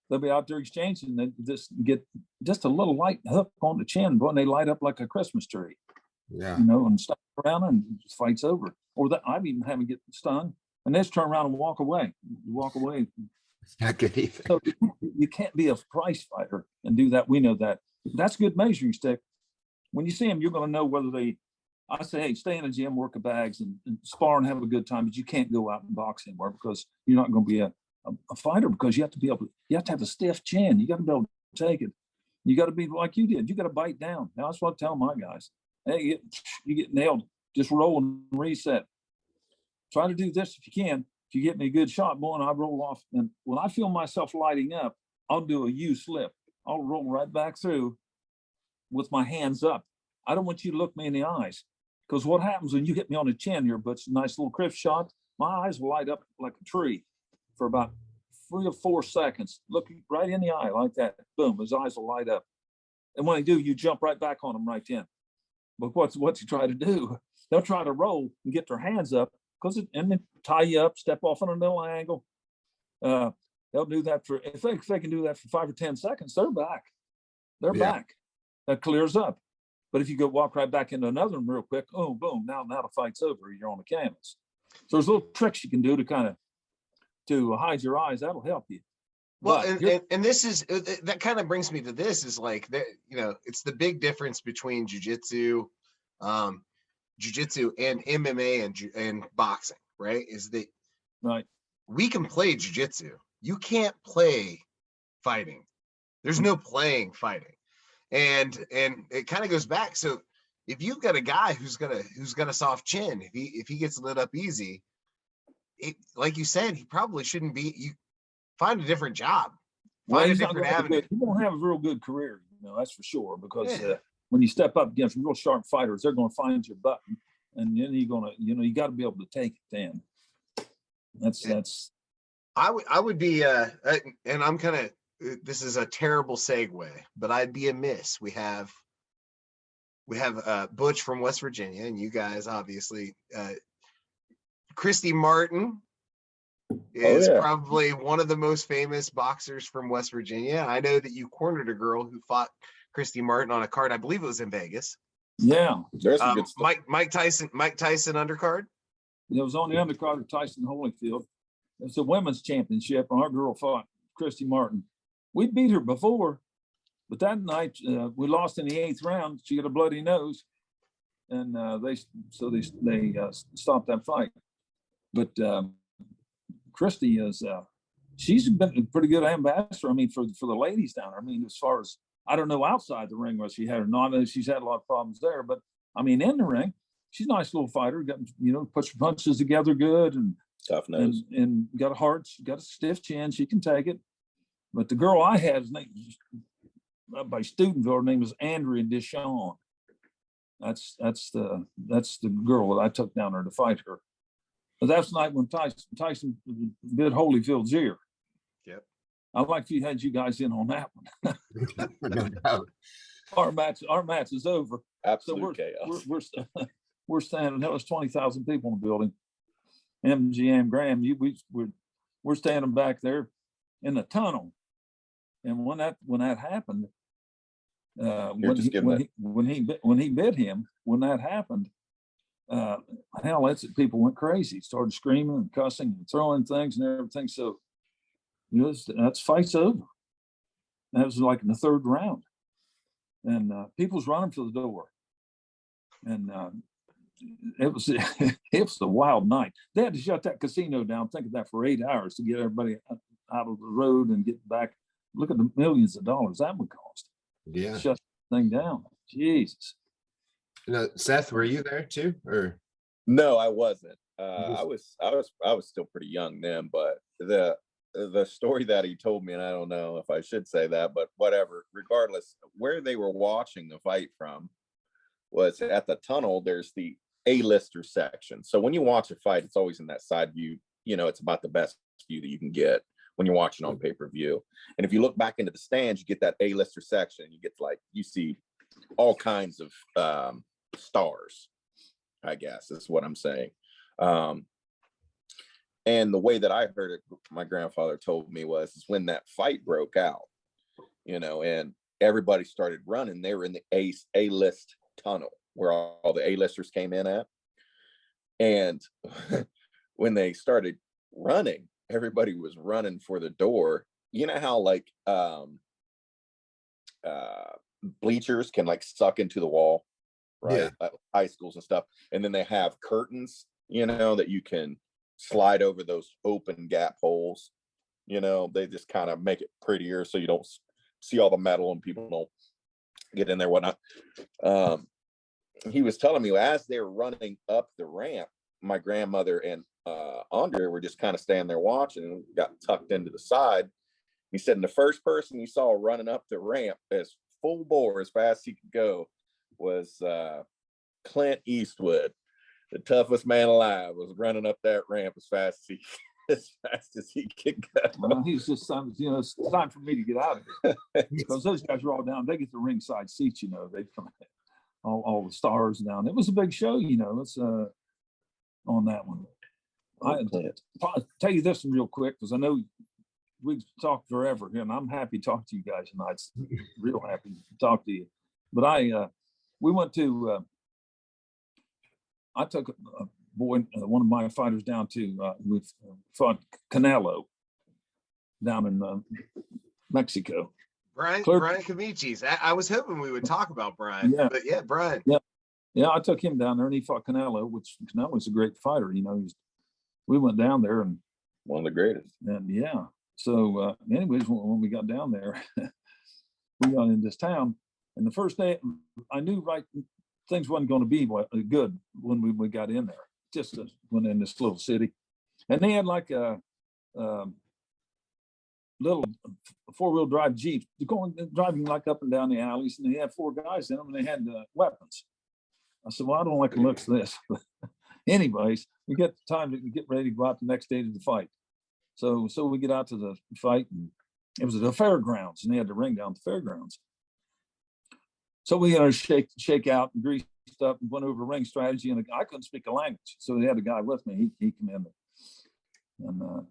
they'll be out there exchanging. They just get just a little light hook on the chin, but they light up like a Christmas tree. Yeah, and stop around and just fight's over. Or that I've even had them get stung and they just turn around and walk away. it's not good either. So you can't be a prize fighter and do that. We know that. That's a good measuring stick. When you see them, you're going to know whether I say, hey, stay in the gym, work the bags and spar and have a good time, but you can't go out and box anymore because you're not going to be a fighter, because you have to have a stiff chin. You got to be able to take it. You got to be like you did. You got to bite down. Now, that's what I tell my guys. Hey, you get nailed. Just roll and reset. Try to do this if you can. If you get me a good shot, boy, and I roll off. And when I feel myself lighting up, I'll do a U slip. I'll roll right back through with my hands up. I don't want you to look me in the eyes, because what happens when you hit me on the chin here, but it's a nice little crisp shot, my eyes will light up like a tree for about 3 or 4 seconds, looking right in the eye like that. Boom, his eyes will light up. And when they do, you jump right back on them right then. But what's you try to do? They'll try to roll and get their hands up, and then tie you up, step off on a little angle. They'll do that for, if they can do that for 5 or 10 seconds, they're back. They're back. That clears up. But if you go walk right back into another one real quick, oh, boom, now the fight's over. You're on the canvas. So there's little tricks you can do to hide your eyes. That'll help you. Well, and this is, that kind of brings me to this, is like, it's the big difference between jujitsu and MMA and boxing, right? Is that right? We can play jujitsu. You can't play fighting. There's no playing fighting. And it kind of goes back. So if you've got a guy who's got a soft chin, if he gets lit up easy, like you said, he probably shouldn't be. You find a different job, find a different avenue. He won't have a real good career, that's for sure. Because when you step up against real sharp fighters, they're going to find your button, and then you're going to, you got to be able to take it. Then that's. I would be, and I'm kind of. This is a terrible segue, but I'd be amiss. We have Butch from West Virginia, and you guys obviously. Christy Martin is probably one of the most famous boxers from West Virginia. I know that you cornered a girl who fought Christy Martin on a card. I believe it was in Vegas. Yeah, there's some good stuff. Mike Tyson undercard. It was on the undercard of Tyson Holyfield. It's a women's championship, and our girl fought Christy Martin. We beat her before, but that night we lost in the 8th round. She got a bloody nose, and they stopped that fight. But Christy is she's been a pretty good ambassador. I mean, for the ladies down there. I mean, as far as, I don't know outside the ring whether she had or not. She's had a lot of problems there, but I mean, in the ring, she's a nice little fighter. Got, puts her punches together good, and tough nose, and got a stiff chin. She can take it. But the girl I had, his name by Steubenville, her name was Andrea Deschamps. That's the girl that I took down there to fight her. But that's the night when Tyson bit Holyfield's ear. Yep. I like if you had you guys in on that one. No doubt. Our match is over. Absolute chaos. We're standing. There was 20,000 people in the building. MGM Graham, we're standing back there in the tunnel, and when that happened, when he bit him, when that happened, people went crazy, started screaming and cussing and throwing things and everything. So, that's fight's over. That was like in the 3rd round, and people's running for the door, and it was a wild night. They had to shut that casino down. Think of that, for 8 hours to get everybody out of the road and get back. Look at the millions of dollars that would cost. Yeah, shut the thing down. Jesus. Seth, were you there too, or? No, I wasn't. I was still pretty young then, but the story that he told me, and I don't know if I should say that, but whatever. Regardless, where they were watching the fight from was at the tunnel. There's the A-lister section. So when you watch a fight, it's always in that side view. It's about the best view that you can get when you're watching on pay-per-view. And if you look back into the stands, you get that A-lister section. You get you see all kinds of stars, I guess is what I'm saying. And the way that I heard it, my grandfather told me, was when that fight broke out, and everybody started running. They were in the A-list tunnel where all the A-listers came in at. And when they started running, everybody was running for the door. You know how bleachers can suck into the wall, right? Yeah. High schools and stuff. And then they have curtains, that you can slide over those open gap holes. They just kind of make it prettier so you don't see all the metal and people don't get in there, whatnot. He was telling me as they were running up the ramp, my grandmother and Andre were just kind of standing there watching, and got tucked into the side. He said, and the first person he saw running up the ramp as full bore as fast as he could go was Clint Eastwood, the toughest man alive, was running up that ramp as fast as he could go. Well, he's just, you know, it's time for me to get out of here because those guys are all down. They get the ringside seats, you know. They come all the stars down. It was a big show, you know. It's on that one. I'll tell you this one real quick because I know we talked forever here, and I'm happy to talk to you guys tonight. Real happy to talk to you. But we went to. I took a boy, one of my fighters down to. We fought Canelo down in Mexico. Brian Camichis. I was hoping we would talk about Brian. Yeah. But yeah, Brian. Yeah, I took him down there, and he fought Canelo, which Canelo's a great fighter. You know, we went down there, and One of the greatest. and yeah. So, anyways, when we got down there, we got in this town, and the first day, I knew things wasn't going to be good when we got in there. Just went in this little city, and they had like a little four-wheel drive Jeep driving like up and down the alleys, and they had 4 guys in them, and they had weapons. I said, well, I don't like the looks of this. Anyways, we get the time to get ready to go out the next day to the fight. So we get out to the fight, and it was at the fairgrounds, and they had the ring down at the fairgrounds. So we had to shake out and greased up and went over ring strategy, and I couldn't speak a language. So they had a guy with me. He came in and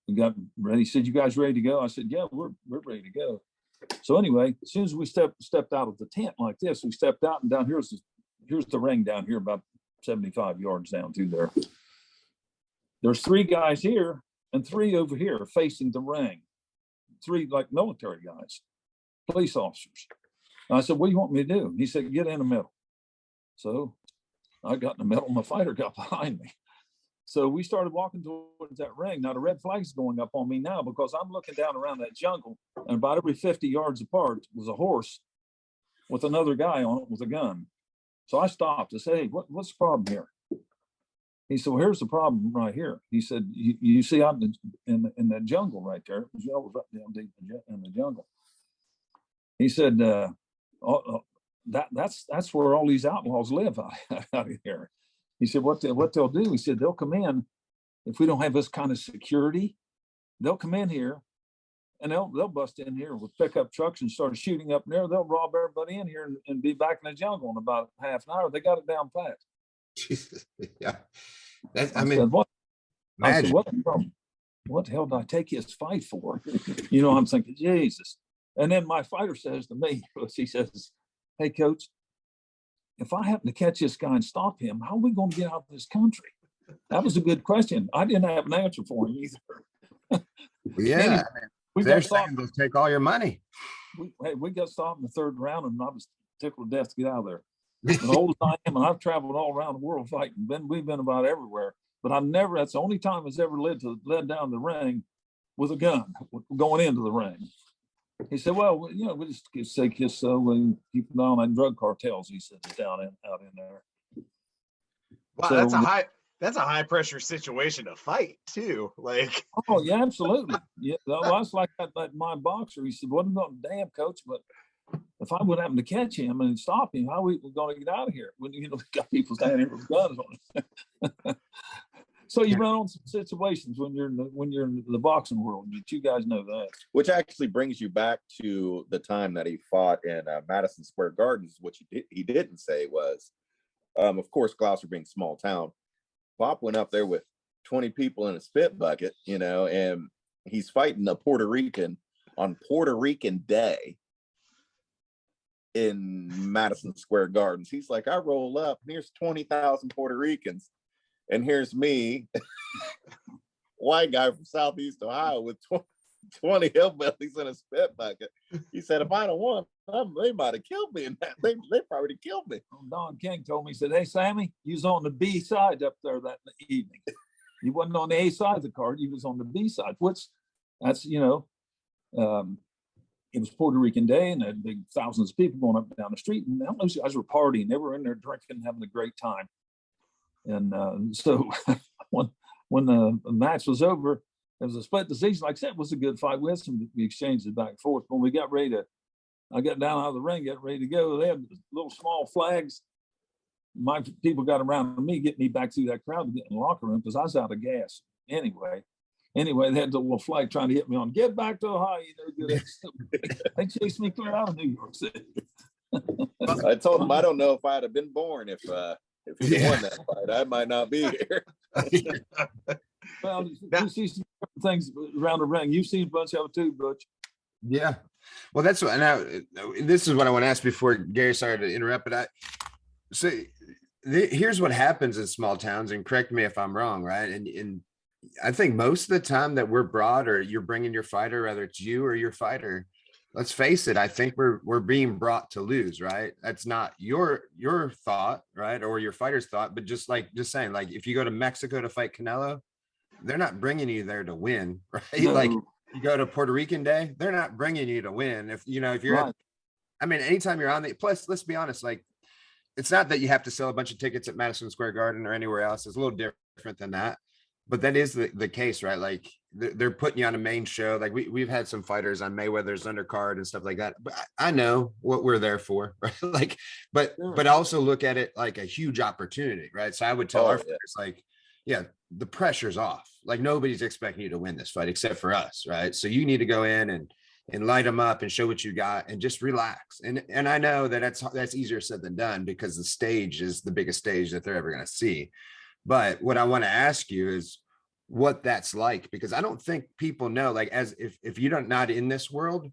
we got ready. He said, you guys ready to go? I said, yeah, we're ready to go. So anyway, as soon as we stepped out of the tent like this, we stepped out, and down here's the ring down here, about 75 yards down through there. There's 3 guys here and 3 over here facing the ring. 3 like military guys, police officers. And I said, what do you want me to do? He said, get in the middle. So I got in the middle, my fighter got behind me. So we started walking towards that ring. Now the red flag's going up on me now because I'm looking down around that jungle, and about every 50 yards apart was a horse with another guy on it with a gun. So I stopped. I said, hey, what's the problem here? He said, well, here's the problem right here. He said, you see out in the jungle right there, right down deep in the jungle. He said, that's where all these outlaws live out of here. He said, what they'll do, he said, they'll come in, if we don't have this kind of security, they'll come in here and they'll bust in here with pickup trucks and start shooting up there. They'll rob everybody in here and be back in the jungle in about half an hour. They got it down pat. Jesus. Yeah. I said, what the hell did I take his fight for? You know, I'm thinking, Jesus. And then my fighter says to me, he says, hey, coach, if I happen to catch this guy and stop him, how are we going to get out of this country? That was a good question. I didn't have an answer for him either. Yeah. Anyway, they're saying they'll take all your money. We got stopped in the 3rd round, and I was tickled to death to get out of there. The oldest I am, and I've traveled all around the world fighting. We've been about everywhere, but that's the only time it's ever led down the ring with a gun going into the ring. He said, well, you know, we just take this we keep an eye on drug cartels. He said, out in there. Wow, so, that's a high pressure situation to fight too. Like, oh yeah, absolutely. Yeah, that's like my boxer. He said, "Wasn't going damn coach, but if I would happen to catch him and stop him, how are we going to get out of here? When we got people standing here with guns on us." So you run on some situations when you're in the boxing world. You guys know that. Which actually brings you back to the time that he fought in Madison Square Gardens. What he didn't say was, of course, Glouster being small town, Pop went up there with 20 people in a spit bucket, you know, and he's fighting a Puerto Rican on Puerto Rican Day in Madison Square Gardens. He's like, I roll up, and here's 20,000 Puerto Ricans. And here's me, white guy from Southeast Ohio with 20 hillbillies in a spit bucket. He said, if I'd have won, they might have killed me in that. They probably would have killed me. Don King told me, he said, hey, Sammy, you was on the B side up there that evening. You wasn't on the A side of the card. You was on the B side, which that's, you know, it was Puerto Rican Day, and there had big thousands of people going up and down the street. And those guys were partying. They were in there drinking, having a great time. And so when the match was over, it was a split decision. Like I said, it was a good fight. We had some exchanges back and forth. When we got ready to, I got down out of the ring, got ready to go. They had little small flags. My people got around me, get me back through that crowd to get in the locker room because I was out of gas anyway. Anyway, they had the little flag trying to hit me on, get back to Ohio. They chased me clear out of New York City. I told him I don't know if I'd have been born if we won that fight. I might not be here. Well, you see some things around the ring. You've seen a bunch of it too, Butch. Yeah. Well, that's what now this is what I want to ask before Gary, sorry to interrupt, but here's what happens in small towns, and correct me if I'm wrong, right? And I think most of the time that we're brought, or you're bringing your fighter, whether it's you or your fighter, let's face it, I think we're being brought to lose, right? That's not your thought, right? Or your fighter's thought, but just saying, like, if you go to Mexico to fight Canelo, they're not bringing you there to win, right? No. Like, you go to Puerto Rican Day, they're not bringing you to win. If you're, right. I mean, anytime you're on the, plus, let's be honest, like, it's not that you have to sell a bunch of tickets at Madison Square Garden or anywhere else. It's a little different than that. But that is the case, right? Like, they're putting you on a main show. Like, we've had some fighters on Mayweather's undercard and stuff like that. But I know what we're there for, right? Like, but also look at it like a huge opportunity, right? So I would tell our fighters, like, yeah, the pressure's off. Like, nobody's expecting you to win this fight except for us, right? So you need to go in and light them up and show what you got and just relax. And I know that that's easier said than done because the stage is the biggest stage that they're ever going to see. But what I want to ask you is what that's like, because I don't think people know, like, as if you're not in this world,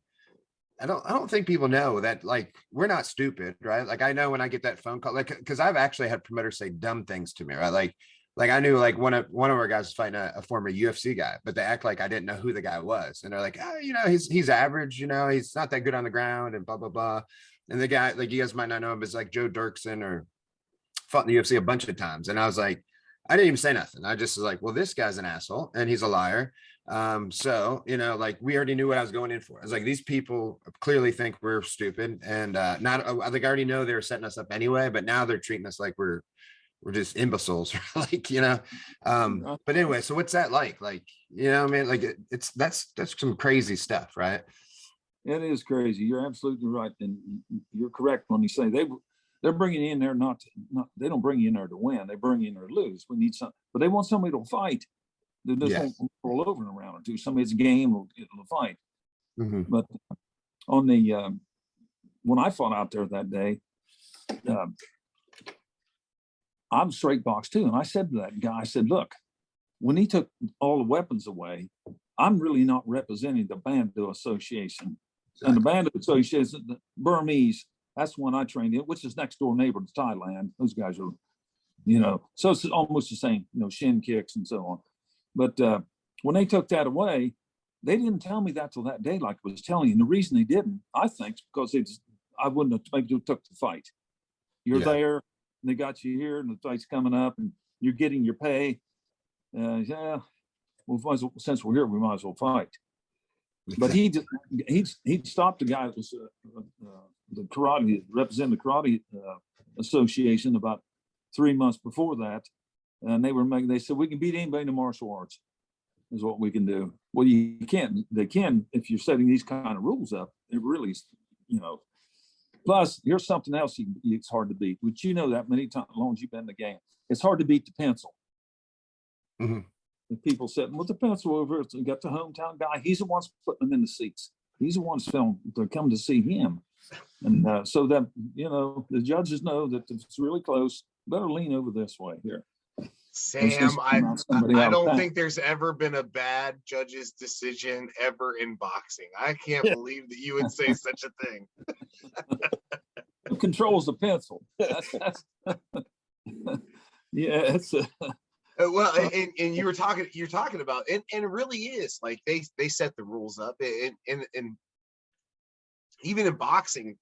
I don't think people know that, like, we're not stupid, right? Like, I know when I get that phone call, like, because I've actually had promoters say dumb things to me, right? Like I knew, like, one of our guys was fighting a former UFC guy, but they act like I didn't know who the guy was. And they're like, oh, he's average, he's not that good on the ground and blah, blah, blah. And the guy, like, you guys might not know him, is like Joe Dirksen, or fought in the UFC a bunch of times. And I was like, I didn't even say nothing. I just was like, well, this guy's an asshole and he's a liar. So, like, we already knew what I was going in for. I was like, these people clearly think we're stupid. And I think I already know they were setting us up anyway, but now they're treating us like we're just imbeciles, like, but anyway, so what's that like? Like, I mean, like, that's some crazy stuff, right? It is crazy. You're absolutely right. And you're correct when you say they're bringing you in there not they don't bring you in there to win. They bring you in there to lose. We need some, but they want somebody to fight. They just won't roll over in a round or two. Somebody's game will get to fight. Mm-hmm. But on the when I fought out there that day, I'm straight box too. And I said to that guy, I said, look, when he took all the weapons away, I'm really not representing the Bandu Association. Exactly. And the Bandu Association, the Burmese, that's the one I trained in, which is next door neighbor to Thailand. Those guys are, so it's almost the same, shin kicks and so on. But when they took that away, they didn't tell me that till that day, like I was telling you. And the reason they didn't, I think, is because I wouldn't have maybe took the fight. You're there. They got you here, and the fight's coming up, and you're getting your pay. Well, since we're here, we might as well fight. But he stopped the guy that was the karate, representing the karate association about 3 months before that, and they said we can beat anybody in the martial arts, is what we can do. Well, you can't. They can if you're setting these kind of rules up. It really, Plus, here's something else it's hard to beat, which that many times, as long as you've been in the game. It's hard to beat the pencil. Mm-hmm. And people said, well, the pencil over, you got the hometown guy. He's the one's putting them in the seats. He's the one's they're coming to see him. And so that, the judges know that if it's really close, better lean over this way here. Sam, I don't think there's ever been a bad judge's decision ever in boxing. I can't believe that you would say such a thing. Who controls the pencil? Yeah, it's well, and you're talking about, and it really is like they set the rules up, and even in boxing,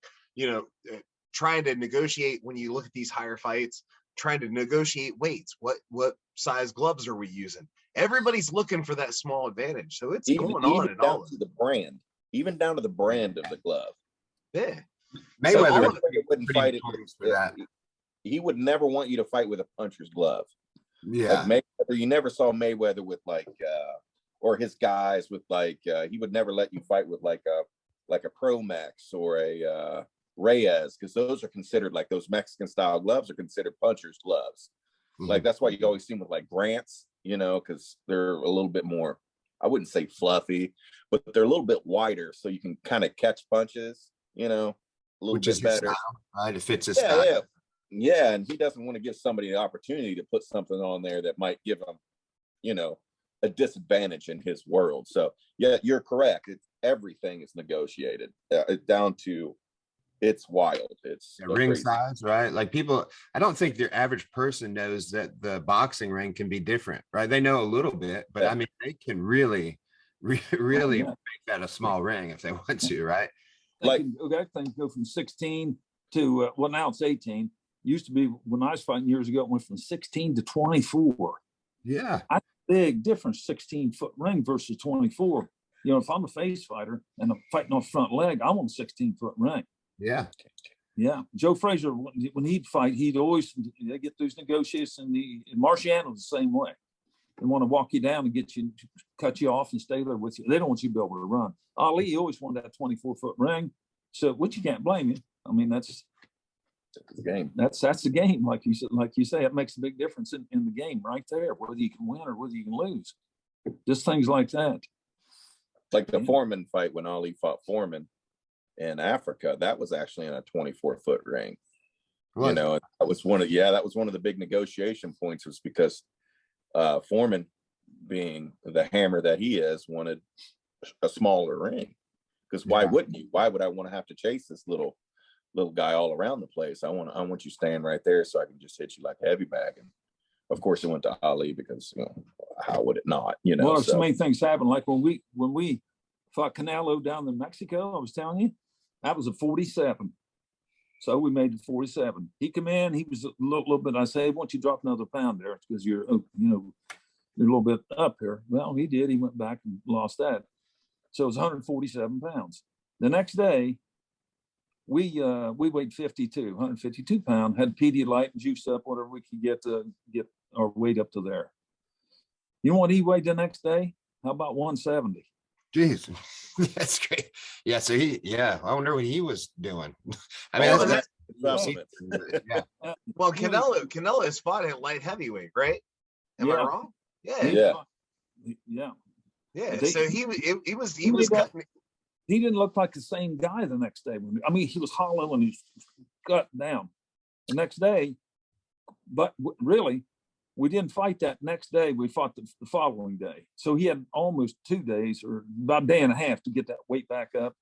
trying to negotiate when you look at these higher fights. Trying to negotiate weights. What size gloves are we using? Everybody's looking for that small advantage. So it's going on and all to the brand, even down to the brand of the glove. Yeah. Mayweather wouldn't fight it for that. He would never want you to fight with a puncher's glove. Yeah. Like Mayweather, you never saw Mayweather with like or his guys with like he would never let you fight with like a Pro Max or a Reyes, because those are considered, like, those Mexican style gloves are considered puncher's gloves. Like, that's why you always see them with like Grants, you know, because they're a little bit more, I wouldn't say fluffy, but they're a little bit wider, so you can kind of catch punches, you know, a little bit better. Style, right? It fits his style. Yeah, and he doesn't want to give somebody the opportunity to put something on there that might give him, you know, a disadvantage in his world. So yeah, you're correct. Everything is negotiated down to, it's wild. It's Ring size, right? Like, people, I don't think the average person knows that the boxing ring can be different, right? They know a little bit, but I mean, they can really make that a small ring if they want to, right? Like, that thing go from 16 to well, now it's 18. Used to be, when I was fighting years ago, it went from 16 to 24. Yeah, Big difference, 16-foot ring versus 24. You know, if I'm a face fighter and I'm fighting off front leg, I want a 16-foot ring. yeah. Joe Frazier, when he'd fight, he'd always, they get those negotiations, and Marciano's the same way. They want to walk you down and get you, cut you off and stay there with you. They don't want you to be able to run. Ali always wanted that 24-foot ring, so which you can't blame him. I mean, that's the game. That's the game, like you say, it makes a big difference in the game right there, whether you can win or whether you can lose. Just things like that. Like the Foreman fight, when Ali fought Foreman in Africa, that was actually in a 24-foot ring. What? You know, that was one of the big negotiation points, was because Foreman, being the hammer that he is, wanted a smaller ring. Because why wouldn't you? Why would I want to have to chase this little guy all around the place? I want you staying right there so I can just hit you like a heavy bag. And of course it went to Ali, because, you know, how would it not? You know, well, so many things happen. Like when we fought Canelo down in Mexico, I was telling you, that was a 47. So we made it 47. He come in, he was a little bit, I say, why don't you drop another pound there, because you're a little bit up here. Well, he did. He went back and lost that. So it was 147 pounds. The next day, we weighed 152 pounds, had Pedialyte and juiced up whatever we could get to get our weight up to there. You know what he weighed the next day? How about 170? Jeez, that's great. Yeah, so I wonder what he was doing. I mean, well, Canelo's fought at light heavyweight, right? Am I wrong? Yeah. So he was cutting. He didn't look like the same guy the next day. I mean, he was hollow and he's cut down the next day. But really, we didn't fight that next day. We fought the following day. So he had almost 2 days, or about a day and a half, to get that weight back up.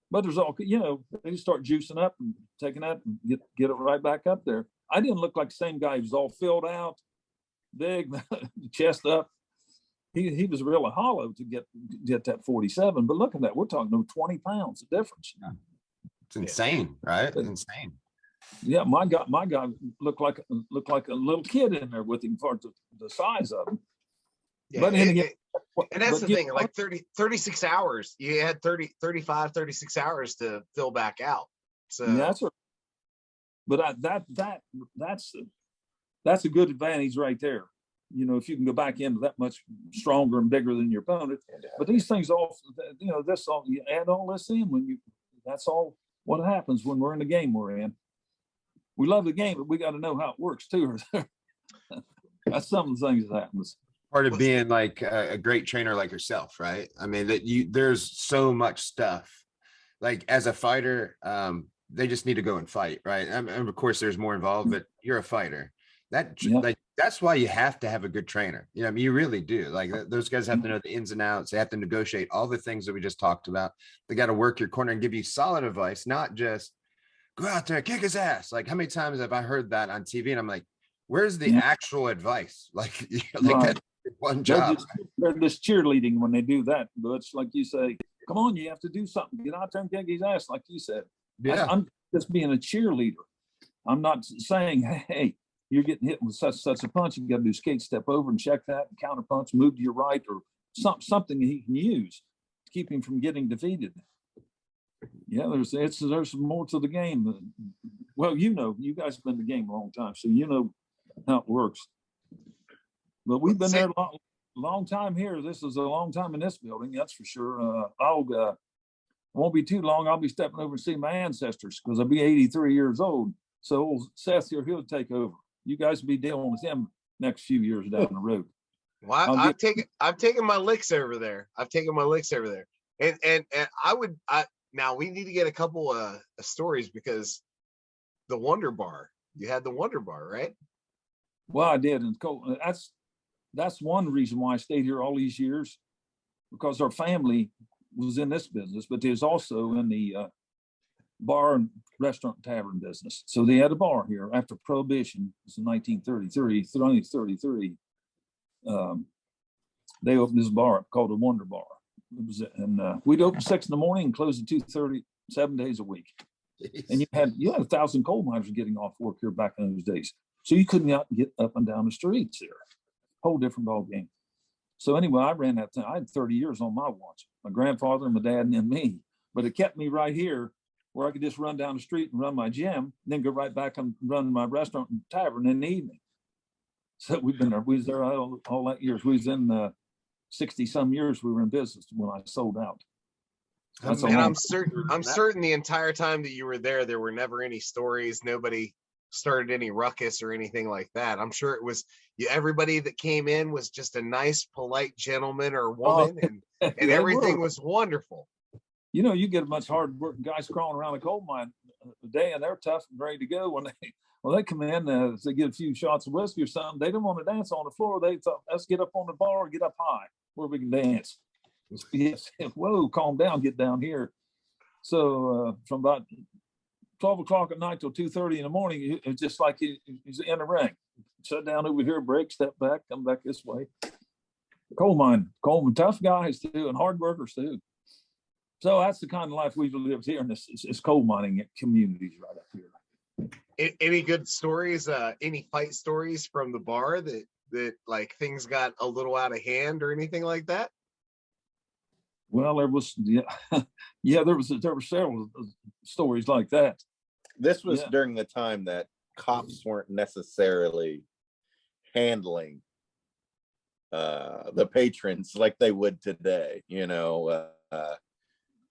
But there's all, you know, they start juicing up and taking that and get it right back up there. I didn't look like the same guy. He was all filled out, big, chest up. He was really hollow to get that 47. But look at that. We're talking about 20 pounds of difference. Yeah. It's insane, right? It's insane. Yeah, my guy looked like a little kid in there with him for the size of him. Yeah, but and that's the thing, like 36 hours. You had 35, 36 hours to fill back out. So yeah, but that's a good advantage right there. You know, if you can go back into that much stronger and bigger than your opponent. But these things all, you know, this all, you add all this in that's all what happens when we're in the game we're in. We love the game, but we got to know how it works too. That's some of the things that happens. Part of being like a great trainer like yourself, right? I mean, there's so much stuff. Like, as a fighter, they just need to go and fight, right? And of course, there's more involved, but you're a fighter. That's why you have to have a good trainer. You know, I mean, you really do. Like, those guys have to know the ins and outs. They have to negotiate all the things that we just talked about. They got to work your corner and give you solid advice, not just go out there, kick his ass. Like, how many times have I heard that on TV? And I'm like, where's the actual advice? Like, that's one job. They're just cheerleading when they do that. But it's like you say, come on, you have to do something. Get out there and kick his ass, like you said. Yeah. I'm just being a cheerleader. I'm not saying, hey, you're getting hit with such a punch. You got to do skate, step over and check that, and counter punch, move to your right, or something he can use to keep him from getting defeated. Yeah, there's more to the game. Well, you know, you guys have been in the game a long time, so you know how it works. But we've been there a long time here. This is a long time in this building, that's for sure. Won't be too long. I'll be stepping over to see my ancestors because I'll be 83 years old. So old Seth here, he'll take over. You guys will be dealing with him next few years down the road. Well, I've taken my licks over there. And now we need to get a couple of stories because the Wonder Bar. You had the Wonder Bar, right? Well, I did, and that's one reason why I stayed here all these years, because our family was in this business, but there's also in the bar and restaurant and tavern business. So they had a bar here after Prohibition. It was in 1933. They opened this bar called the Wonder Bar. We'd open 6 in the morning and close at 2:30, 7 days a week. And you had 1,000 coal miners getting off work here back in those days. So you couldn't get up and down the streets here. Whole different ball game. So anyway, I ran that thing. I had 30 years on my watch. My grandfather, my dad, and then me. But it kept me right here where I could just run down the street and run my gym, and then go right back and run my restaurant and tavern in the evening. So we've been there. We was there all that years. We was in 60 some years we were in business when I sold out. And I'm certain the entire time that you were there were never any stories. Nobody started any ruckus or anything like that. I'm sure it was everybody that came in was just a nice, polite gentleman or woman, and everything was wonderful. You know, you get a bunch of hard working guys crawling around the coal mine a day, and they're tough and ready to go. When they come in, they get a few shots of whiskey or something. They don't want to dance on the floor. They thought, let's get up on the bar, get up high where we can dance. Yes, whoa, calm down, get down here. So from about 12 o'clock at night till 2:30 in the morning, it's just like he's in the ring. Shut down over here, break, step back, come back this way. Coal mine, tough guys too, and hard workers too. So that's the kind of life we've lived here in this coal mining communities right up here. Any good stories? Any fight stories from the bar that like things got a little out of hand or anything like that? Well, there was there were several stories like that. This was during the time that cops weren't necessarily handling the patrons like they would today. You know,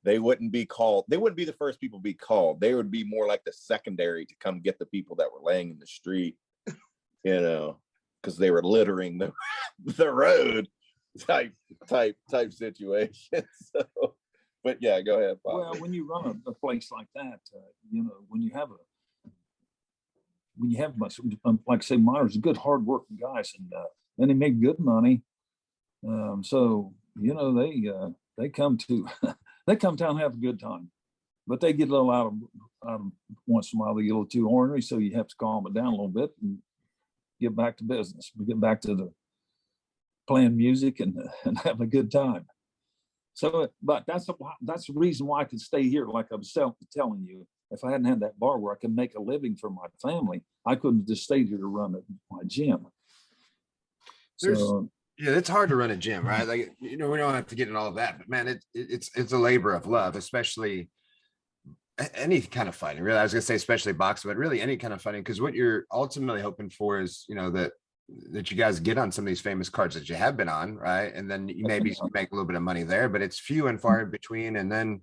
they wouldn't be called. They wouldn't be the first people to be called. They would be more like the secondary to come get the people that were laying in the street. You know, because they were littering the road. type situation. So, but yeah, go ahead, Bob. Well, when you run a place like that, you know, when you have like say miners, good hard working guys, and they make good money. So you know they come to they come down and have a good time, but they get a little out of once in a while. They get a little too ornery, so you have to calm it down a little bit and get back to business. We get back to the playing music and having a good time. So, but that's the reason why I could stay here. Like I was telling you, if I hadn't had that bar where I could make a living for my family, I couldn't have just stayed here to run my gym. Yeah, it's hard to run a gym, right? Like, you know, we don't have to get into all of that, but man, it's a labor of love, especially any kind of fighting. Really, I was gonna say especially boxing, but really any kind of fighting, because what you're ultimately hoping for is, you know, that you guys get on some of these famous cards that you have been on, right? And then you maybe make a little bit of money there, but it's few and far in between. And then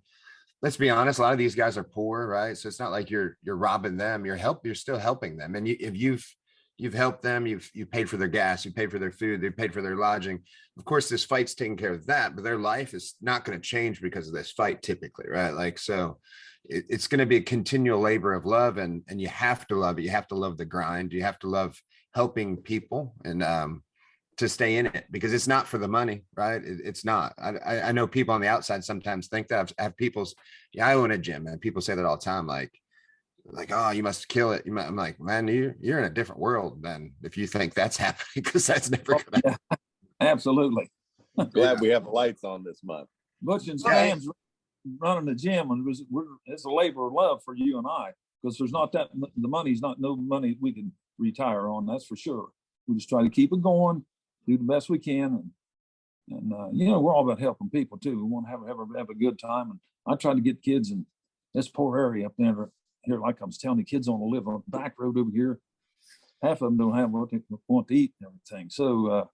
let's be honest, a lot of these guys are poor, right? So it's not like you're robbing them. You're still helping them. And if you've helped them, you've paid for their gas, you paid for their food, they paid for their lodging. Of course, this fight's taking care of that, but their life is not going to change because of this fight typically, right? Like, so it's going to be a continual labor of love, and you have to love it. You have to love the grind. You have to love helping people and to stay in it, because it's not for the money, right? It's not. I know people on the outside sometimes think that. I have I own a gym, and people say that all the time, like, oh, you must kill it. I'm like, man, you're in a different world than if you think that's happening, because that's never gonna happen. Absolutely. Glad we have the lights on this month. Butch and Sam's running the gym, and it's a labor of love for you and I, because there's not that the money's not no money we can retire on, that's for sure. We just try to keep it going, do the best we can, and you know, we're all about helping people too. We want to have a good time, and I try to get kids in this poor area up there here, like I was telling the kids, on the live on the back road over here. Half of them don't have what they want to eat and everything. So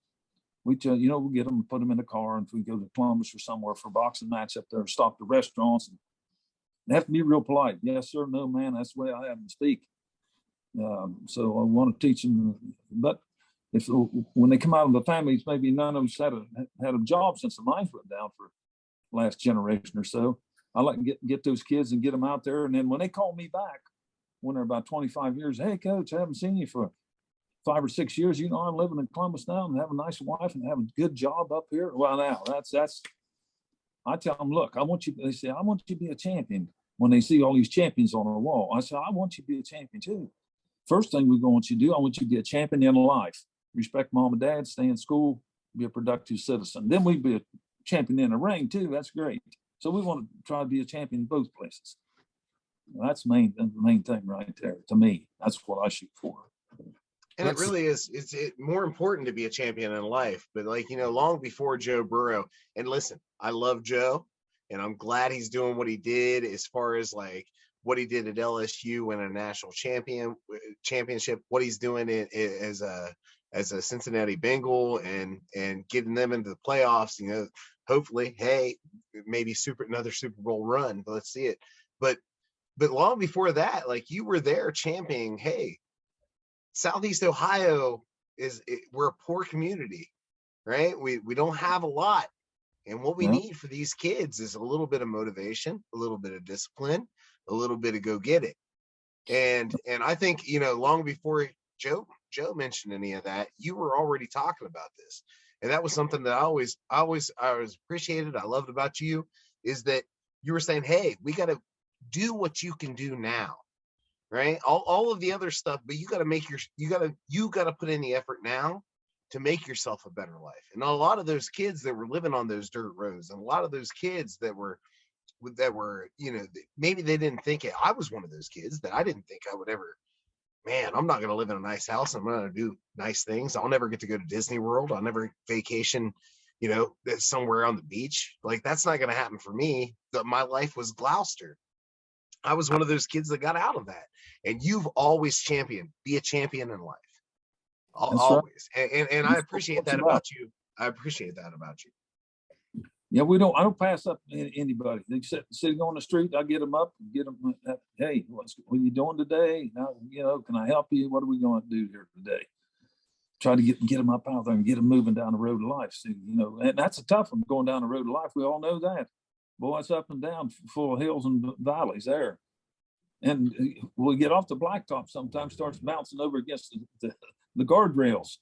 we get them and put them in the car, and if we go to Columbus or somewhere for a boxing match up there, stop the restaurants, and they have to be real polite. Yes, sir, no, man. That's the way I have them speak. So I want to teach them, but when they come out of the families, maybe none of them had a job since the mines went down for last generation or so. I like to get those kids and get them out there. And then when they call me back, when they're about 25 years, hey, coach, I haven't seen you for 5 or 6 years. I'm living in Columbus now and have a nice wife and have a good job up here. Well, now that's, I tell them, look, they say, I want you to be a champion. When they see all these champions on the wall, I say, I want you to be a champion too. First thing we're going to do, I want you to be a champion in life. Respect mom and dad, stay in school, be a productive citizen. Then we'd be a champion in the ring too. That's great. So we want to try to be a champion in both places. That's the main thing right there. To me, that's what I shoot for. And it really is, it's more important to be a champion in life. But long before Joe Burrow, and listen, I love Joe, and I'm glad he's doing what he did as far as what he did at LSU, winning a national championship, what he's doing as a Cincinnati Bengal and getting them into the playoffs, hopefully, hey, maybe another Super Bowl run, but let's see it. But long before that, you were there championing, hey, Southeast Ohio we're a poor community, right? We don't have a lot. And what we need for these kids is a little bit of motivation, a little bit of discipline, a little bit of go get it. And I think, long before Joe mentioned any of that, you were already talking about this. And that was something that I always appreciated. I loved about you, is that you were saying, hey, we got to do what you can do now, right? All of the other stuff, but you got to put in the effort now to make yourself a better life. And a lot of those kids that were living on those dirt roads, and a lot of those kids that were, maybe they didn't think it. I was one of those kids that I didn't think I would ever, man, I'm not going to live in a nice house. I'm going to do nice things. I'll never get to go to Disney World. I'll never vacation, somewhere on the beach. That's not going to happen for me. My life was Glouster. I was one of those kids that got out of that. And you've always be a champion in life. Always. Right. And I appreciate that about you. I appreciate that about you. Yeah, I don't pass up anybody. They sitting on the street, I get them up, get them, hey, what are you doing today? Now, can I help you? What are we going to do here today? Try to get them up out there and get them moving down the road of life. So, and that's a tough one, going down the road of life. We all know that. Boy, it's up and down, full of hills and valleys there. And we get off the blacktop, sometimes starts bouncing over against the guardrails.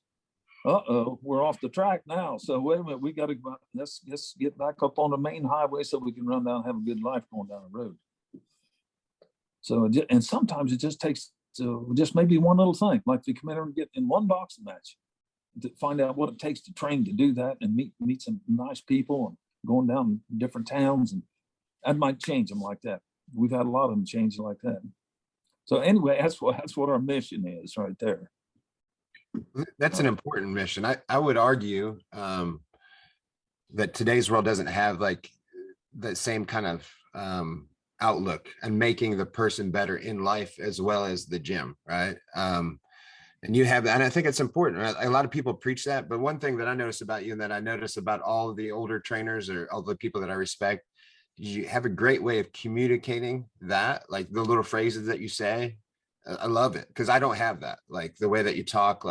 We're off the track now. So wait a minute, we got to let's get back up on the main highway so we can run down and have a good life going down the road. So, and sometimes it just takes just maybe one little thing, like to come in and get in one boxing match, to find out what it takes to train to do that and meet some nice people and going down different towns, and that might change them like that. We've had a lot of them change like that. So anyway, that's what our mission is right there. That's an important mission. I would argue that today's world doesn't have the same kind of outlook and making the person better in life as well as the gym, right? And you have that, and I think it's important. A lot of people preach that, but one thing that I notice about you and that I notice about all of the older trainers or all the people that I respect, you have a great way of communicating that, like the little phrases that you say. I love it because I don't have that, like the way that you talk,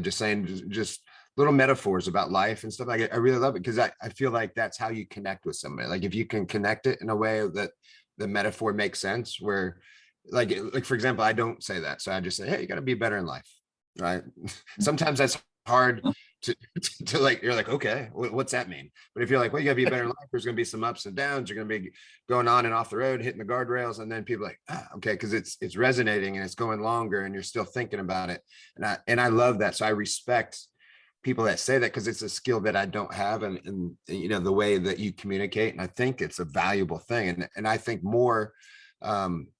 just saying just little metaphors about life and stuff like it. I really love it because I feel like that's how you connect with somebody. Like if you can connect it in a way that the metaphor makes sense, where like for example, I don't say that. So I just say, hey, you got to be better in life, right? Sometimes that's hard to like, you're like, okay, what's that mean? But if you're like, well, you gotta be better in life, there's gonna be some ups and downs, you're gonna be going on and off the road, hitting the guardrails, and then people are like, okay, because it's resonating and it's going longer and you're still thinking about it. And I love that. So I respect people that say that because it's a skill that I don't have, and the way that you communicate, and I think it's a valuable thing. And I think more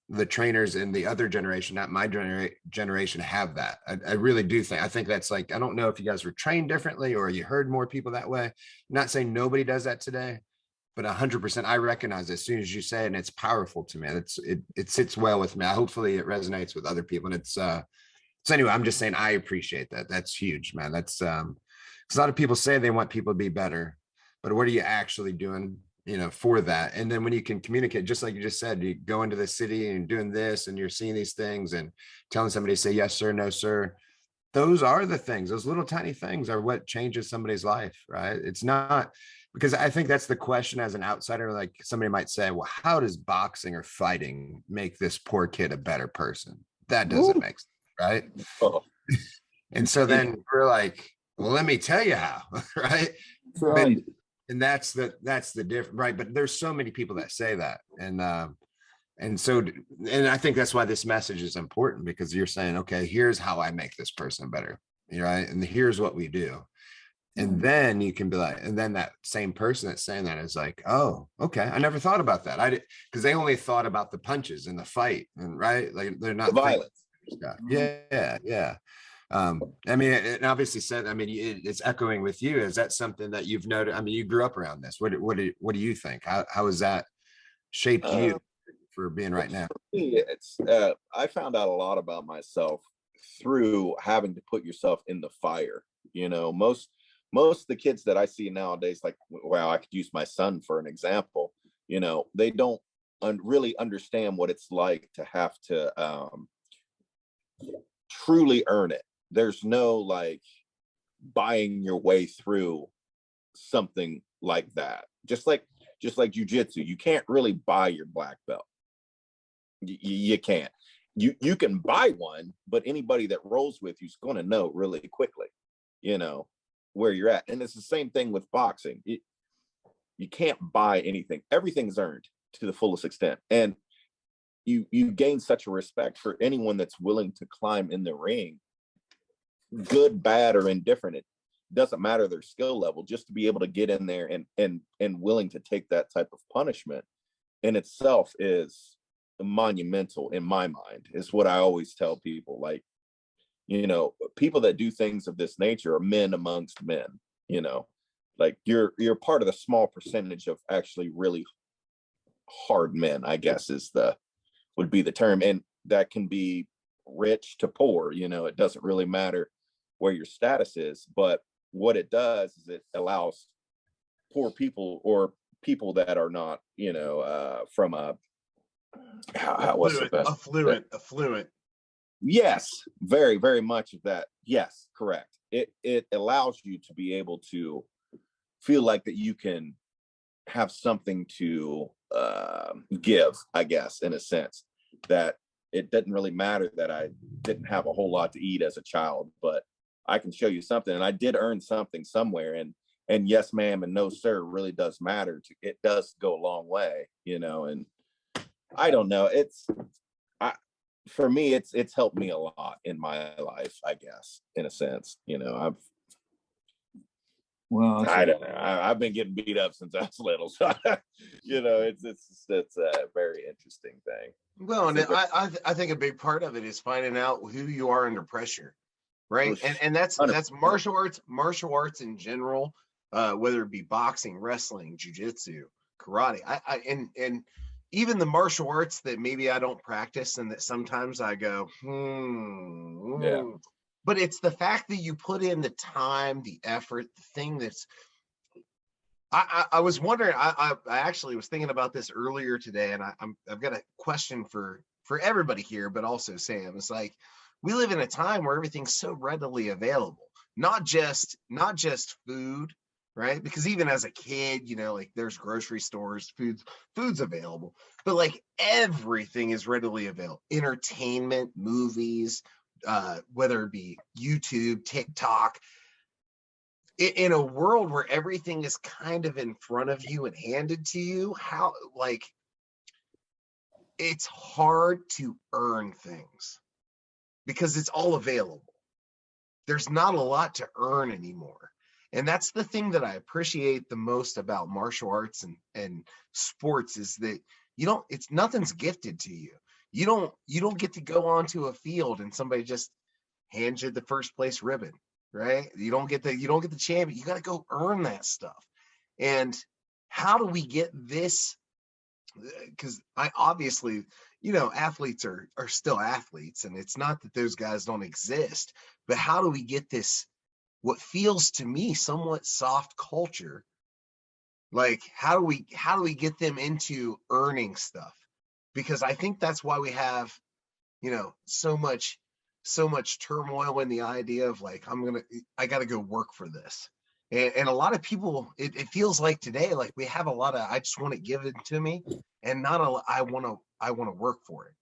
the trainers in the other generation, not my generation, have that. I really do think. I think that's like, I don't know if you guys were trained differently or you heard more people that way. I'm not saying nobody does that today, but 100% I recognize it as soon as you say it, and it's powerful to me. It sits well with me. Hopefully it resonates with other people. And so anyway, I'm just saying I appreciate that. That's huge, man. That's because a lot of people say they want people to be better, but what are you actually doing, for that? And then when you can communicate, just like you just said, you go into the city and doing this and you're seeing these things and telling somebody, say yes sir, no sir, those are the things, those little tiny things are what changes somebody's life, right? It's not, because I think that's the question as an outsider. Like somebody might say, well, how does boxing or fighting make this poor kid a better person? That doesn't make sense, right? Oh, And so then we're like, well, let me tell you how, right? That's right. And that's the difference, right? But there's so many people that say that. And so, and I think that's why this message is important, because you're saying, okay, here's how I make this person better, right? And here's what we do. And then you can be like, and then that same person that's saying that is like, oh, okay, I never thought about that. I did, because they only thought about the punches and the fight, and right, like they're not the violence. Yeah. I mean, it obviously said, I mean, it's echoing with you. Is that something that you've noted? I mean, you grew up around this. What do you think? How has that shaped you for being right now? For me, it's I found out a lot about myself through having to put yourself in the fire. Most of the kids that I see nowadays, like, wow, I could use my son for an example. They don't really understand what it's like to have to truly earn it. There's no like buying your way through something like that. Just like jujitsu, you can't really buy your black belt. You can't. You can buy one, but anybody that rolls with you is going to know really quickly, where you're at. And it's the same thing with boxing. You can't buy anything. Everything's earned to the fullest extent. And you gain such a respect for anyone that's willing to climb in the ring, good, bad, or indifferent. It doesn't matter their skill level, just to be able to get in there and willing to take that type of punishment in itself is monumental in my mind. Is what I always tell people. Like, people that do things of this nature are men amongst men. Like you're part of the small percentage of actually really hard men, I guess would be the term. And that can be rich to poor, it doesn't really matter where your status is. But what it does is it allows poor people or people that are not, from a, what's the best? Affluent. Yes, very, very much of that. Yes, correct. It allows you to be able to feel like that you can have something to give, I guess, in a sense, that it doesn't really matter that I didn't have a whole lot to eat as a child, but I can show you something, and I did earn something somewhere. And yes, ma'am, and no, sir, really does matter. It does go a long way, and I don't know. For me, it's helped me a lot in my life, I guess, in a sense. Well, I don't know. I've been getting beat up since I was little, so it's a very interesting thing. Well, and I think a big part of it is finding out who you are under pressure, right? And that's martial arts in general, whether it be boxing, wrestling, jiu-jitsu, karate. And even the martial arts that maybe I don't practice and that sometimes I go, Yeah. But it's the fact that you put in the time, the effort, the thing that's. I was wondering. I actually was thinking about this earlier today, and I've got a question for everybody here, but also Sam. It's like we live in a time where everything's so readily available, not just food, right? Because even as a kid, like there's grocery stores, food's available, but like everything is readily available. Entertainment, movies. Whether it be YouTube, TikTok, in a world where everything is kind of in front of you and handed to you, how like it's hard to earn things because it's all available. There's not a lot to earn anymore. And that's the thing that I appreciate the most about martial arts and sports is that nothing's gifted to you. You don't get to go onto a field and somebody just hands you the first place ribbon, right? You don't get the champion. You got to go earn that stuff. And how do we get this? Because I obviously, athletes are still athletes, and it's not that those guys don't exist, but how do we get this what feels to me somewhat soft culture. Like, how do we get them into earning stuff? Because I think that's why we have, so much turmoil in the idea of like, I got to go work for this. And a lot of people, it feels like today, like we have a lot of, I just want it given to me, and not a, I want to work for it.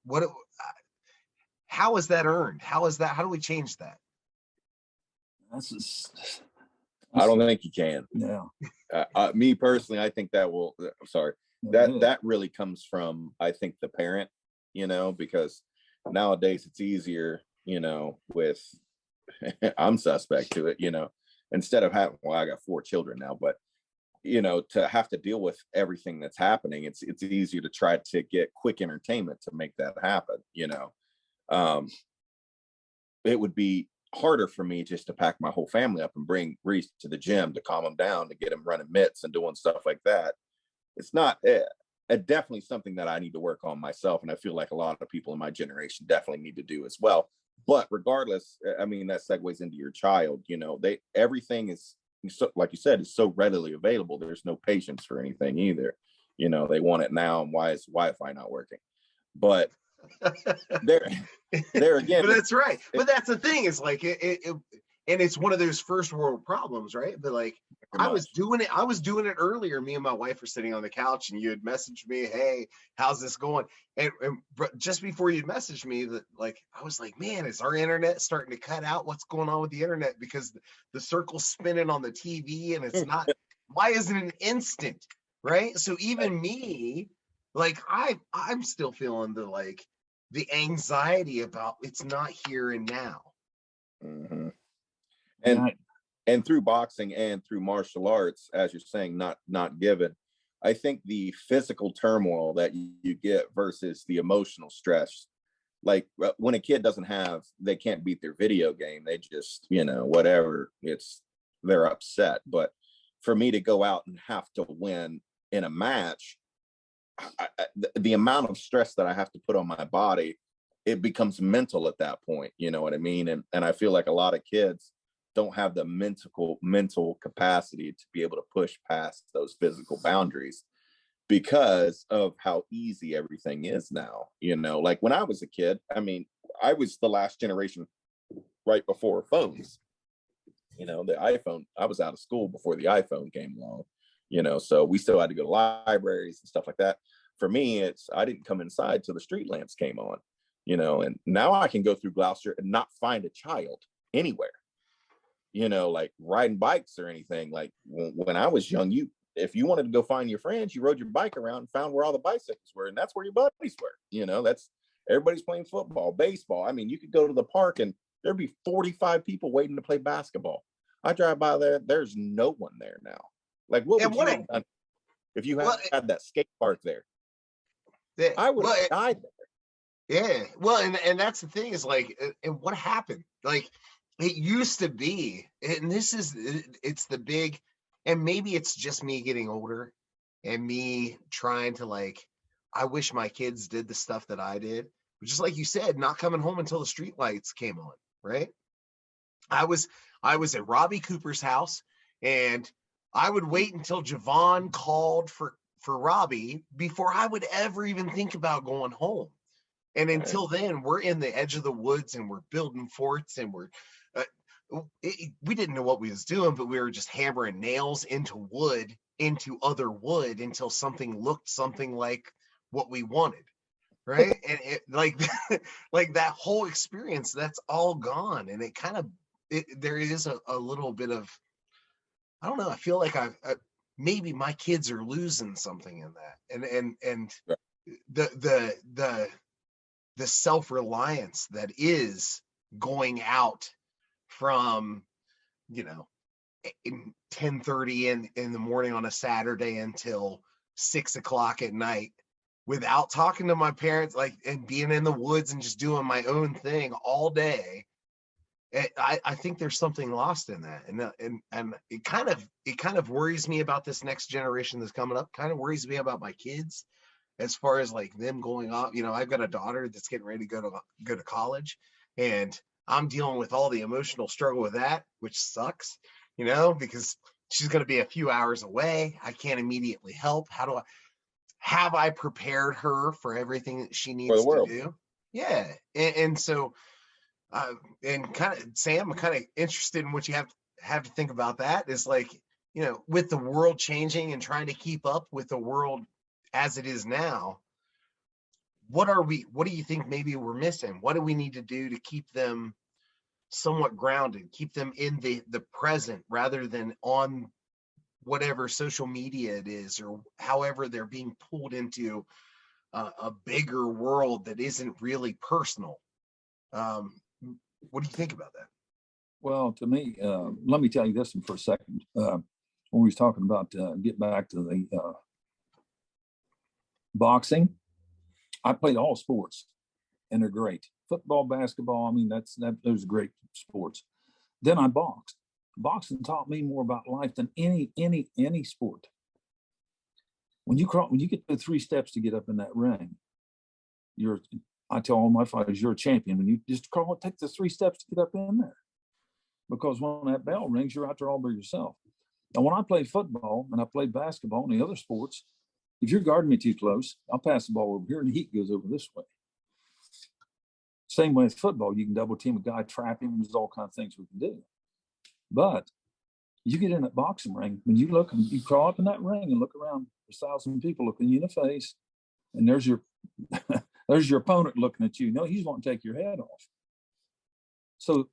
How is that earned? How do we change that? I don't think you can. Yeah. Me personally, I think that will, sorry, that really comes from, I think, the parent, because nowadays it's easier, with, I'm suspect to it, instead of having, well, I got 4 children now, but, to have to deal with everything that's happening, it's easier to try to get quick entertainment to make that happen, it would be harder for me just to pack my whole family up and bring Reese to the gym to calm him down, to get him running mitts and doing stuff like that. It's not definitely something that I need to work on myself. And I feel like a lot of people in my generation definitely need to do as well. But regardless, I mean, that segues into your child, everything is, so, like you said, is so readily available. There's no patience for anything either. They want it now. And why is Wi-Fi not working? But there again, but that's right. But that's the thing, is like it and it's one of those first world problems, right? But like, I was doing it earlier. Me and my wife were sitting on the couch, and you had messaged me, "Hey, how's this going?" And just before you'd messaged me, that, like, I was like, "Man, is our internet starting to cut out? What's going on with the internet?" Because the circle's spinning on the TV, and it's not. Why isn't it instant, right? So even me, like, I'm still feeling the anxiety about it's not here and now. Mm-hmm. Yeah. And through boxing and through martial arts, as you're saying, not given, I think the physical turmoil that you get versus the emotional stress, like when a kid they can't beat their video game, they just, whatever, they're upset. But for me to go out and have to win in a match, the amount of stress that I have to put on my body, it becomes mental at that point. You know what I mean? And I feel like a lot of kids don't have the mental capacity to be able to push past those physical boundaries because of how easy everything is now. Like when I was a kid, I mean, I was the last generation right before phones. The iPhone, I was out of school before the iPhone came along, so we still had to go to libraries and stuff like that. For me, I didn't come inside till the street lamps came on, and now I can go through Glouster and not find a child anywhere, like riding bikes or anything. Like when I was young, if you wanted to go find your friends, you rode your bike around and found where all the bicycles were, and that's where your buddies were. That's everybody's playing football, baseball. I mean, you could go to the park and there'd be 45 people waiting to play basketball. I drive by there, there's no one there now. Like, what would you have done if you had that skate park there? I would have died there. Yeah. Well, and that's the thing, is like, and what happened? Like, it used to be, and it's the big, and maybe it's just me getting older and me trying to, like, I wish my kids did the stuff that I did, but just like you said, not coming home until the street lights came on, right? I was at Robbie Cooper's house, and I would wait until Javon called for Robbie before I would ever even think about going home. And until then, we're in the edge of the woods, and we're building forts, and we didn't know what we was doing, but we were just hammering nails into other wood until something looked something like what we wanted. Right. And like that whole experience, that's all gone. And it kind of, there is a little bit of, I don't know, I feel like maybe my kids are losing something in that. And the self-reliance that is going out from, 10:30 in the morning on a Saturday until 6:00 at night, without talking to my parents, like, and being in the woods and just doing my own thing all day. I think there's something lost in that. And it kind of worries me about this next generation that's coming up, kind of worries me about my kids, as far as like them going off. I've got a daughter that's getting ready to go to college, and I'm dealing with all the emotional struggle with that, which sucks, you know, because she's going to be a few hours away. I can't immediately help. Have I prepared her for everything that she For needs the to world. do? Yeah. And so, and kind of, Sam, I'm kind of interested in what you have to think about that. Is like, you know, with the world changing and trying to keep up with the world as it is now, what do you think maybe we're missing? What do we need to do to keep them somewhat grounded, keep them in the present rather than on whatever social media it is, or however they're being pulled into a bigger world that isn't really personal? What do you think about that? Well, to me, let me tell you this for a second. When we was talking about get back to the boxing, I played all sports, and they're great. Football, basketball. I mean, those are great sports. Then I boxed. Boxing taught me more about life than any sport. When you get the 3 steps to get up in that ring, I tell all my fighters, you're a champion. When you just take the 3 steps to get up in there. Because when that bell rings, you're out there all by yourself. And when I played football and I played basketball and the other sports, if you're guarding me too close, I'll pass the ball over here and the heat goes over this way. Same way with football, you can double team a guy, trap him, there's all kinds of things we can do. But you get in that boxing ring, when you look and you crawl up in that ring and look around, there's 1,000 people looking you in the face, and there's your there's your opponent looking at you. No, he's wanting to take your head off. So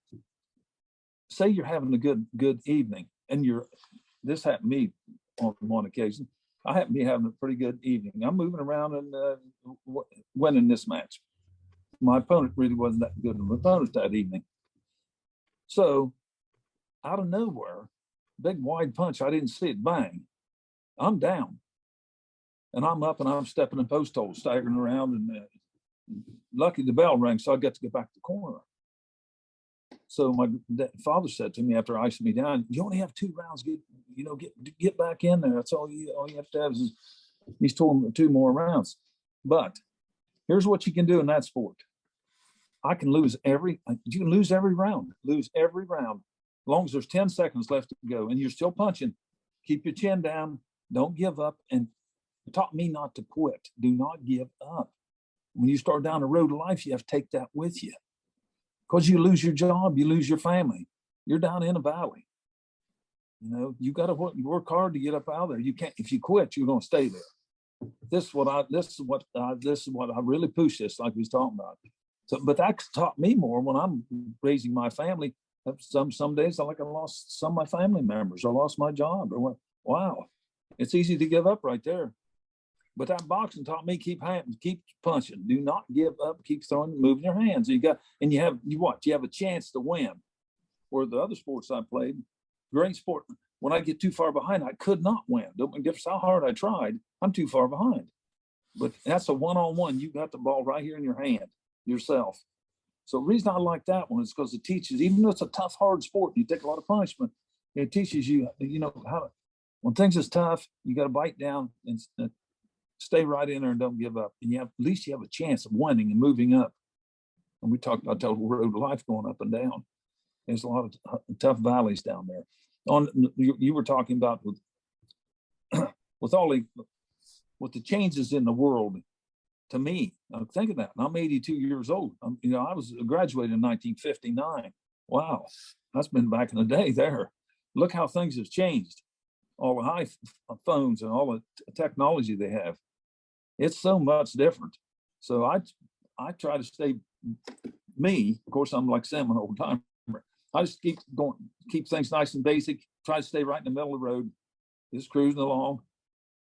say you're having a good evening, and this happened to me on one occasion. I happen to be having a pretty good evening. I'm moving around and winning this match. My opponent really wasn't that good of an opponent that evening. So out of nowhere, big wide punch, I didn't see it, bang. I'm down. And I'm up and I'm stepping in post holes, staggering around, and lucky the bell rang, so I got to get back to the corner. So my father said to me after icing me down, you only have 2 rounds, get back in there. That's all you have to have is he's told 2 more rounds. But here's what you can do in that sport. You can lose every round, as long as there's 10 seconds left to go and you're still punching. Keep your chin down, don't give up, and it taught me not to quit. Do not give up. When you start down the road of life, you have to take that with you. Because you lose your job, you lose your family. You're down in a valley. You got to work hard to get up out of there. You can't. If you quit, you're going to stay there. This is what I really push this, like we was talking about. So, but that taught me more when I'm raising my family. Some days I lost some of my family members. I lost my job. Or what? Wow, it's easy to give up right there. But that boxing taught me keep punching. Do not give up. Keep throwing, moving your hands. You have a chance to win. Or the other sports I played, great sport. When I get too far behind, I could not win. Don't make a difference how hard I tried. I'm too far behind. But that's a one-on-one. You got the ball right here in your hand yourself. So the reason I like that one is because it teaches, even though it's a tough, hard sport, you take a lot of punishment. It teaches you, how to, when things is tough, you got to bite down and stay right in there and don't give up. And at least you have a chance of winning and moving up. And we talked about total road of life going up and down. There's a lot of tough valleys down there. You were talking about with the changes in the world. To me, I'm thinking that, and I'm 82 years old. I was graduated in 1959. Wow, that's been back in the day there. Look how things have changed. All the high phones and all the technology they have. It's so much different. So I try to stay me. Of course, I'm like Sam, an old timer. I just keep things nice and basic. Try to stay right in the middle of the road. Just cruising along.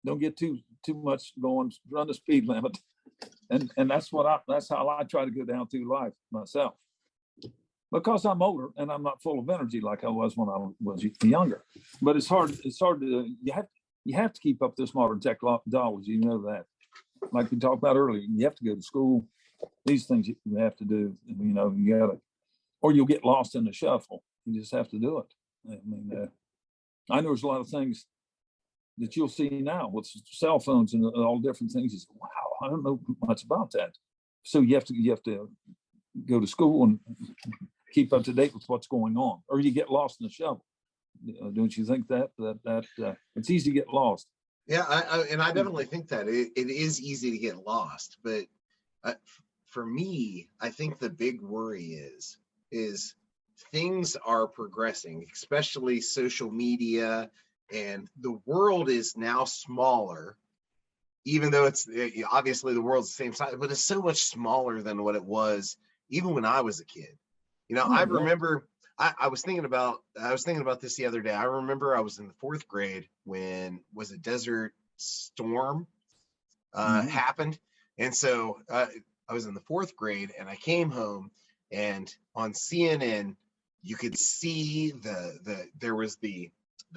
Don't get too much going. Run the speed limit. And that's how I try to go down through life myself. Because I'm older and I'm not full of energy like I was when I was younger. But it's hard to you have to keep up this modern technology, that. Like we talked about earlier, you have to go to school. These things you have to do, you gotta, or you'll get lost in the shuffle. You just have to do it. I know there's a lot of things that you'll see now with cell phones and all different things. You say, wow, I don't know much about that. So you have to go to school and keep up to date with what's going on, or you get lost in the shovel. Don't you think that it's easy to get lost? Yeah, I definitely think that it is easy to get lost, but for me, I think the big worry is things are progressing, especially social media, and the world is now smaller, even though it's obviously the world's the same size, but it's so much smaller than what it was even when I was a kid. I remember I was thinking about this the other day. I remember I was in the 4th grade when was a Desert Storm happened, and so I was in the 4th grade, and I came home, and on CNN you could see there was the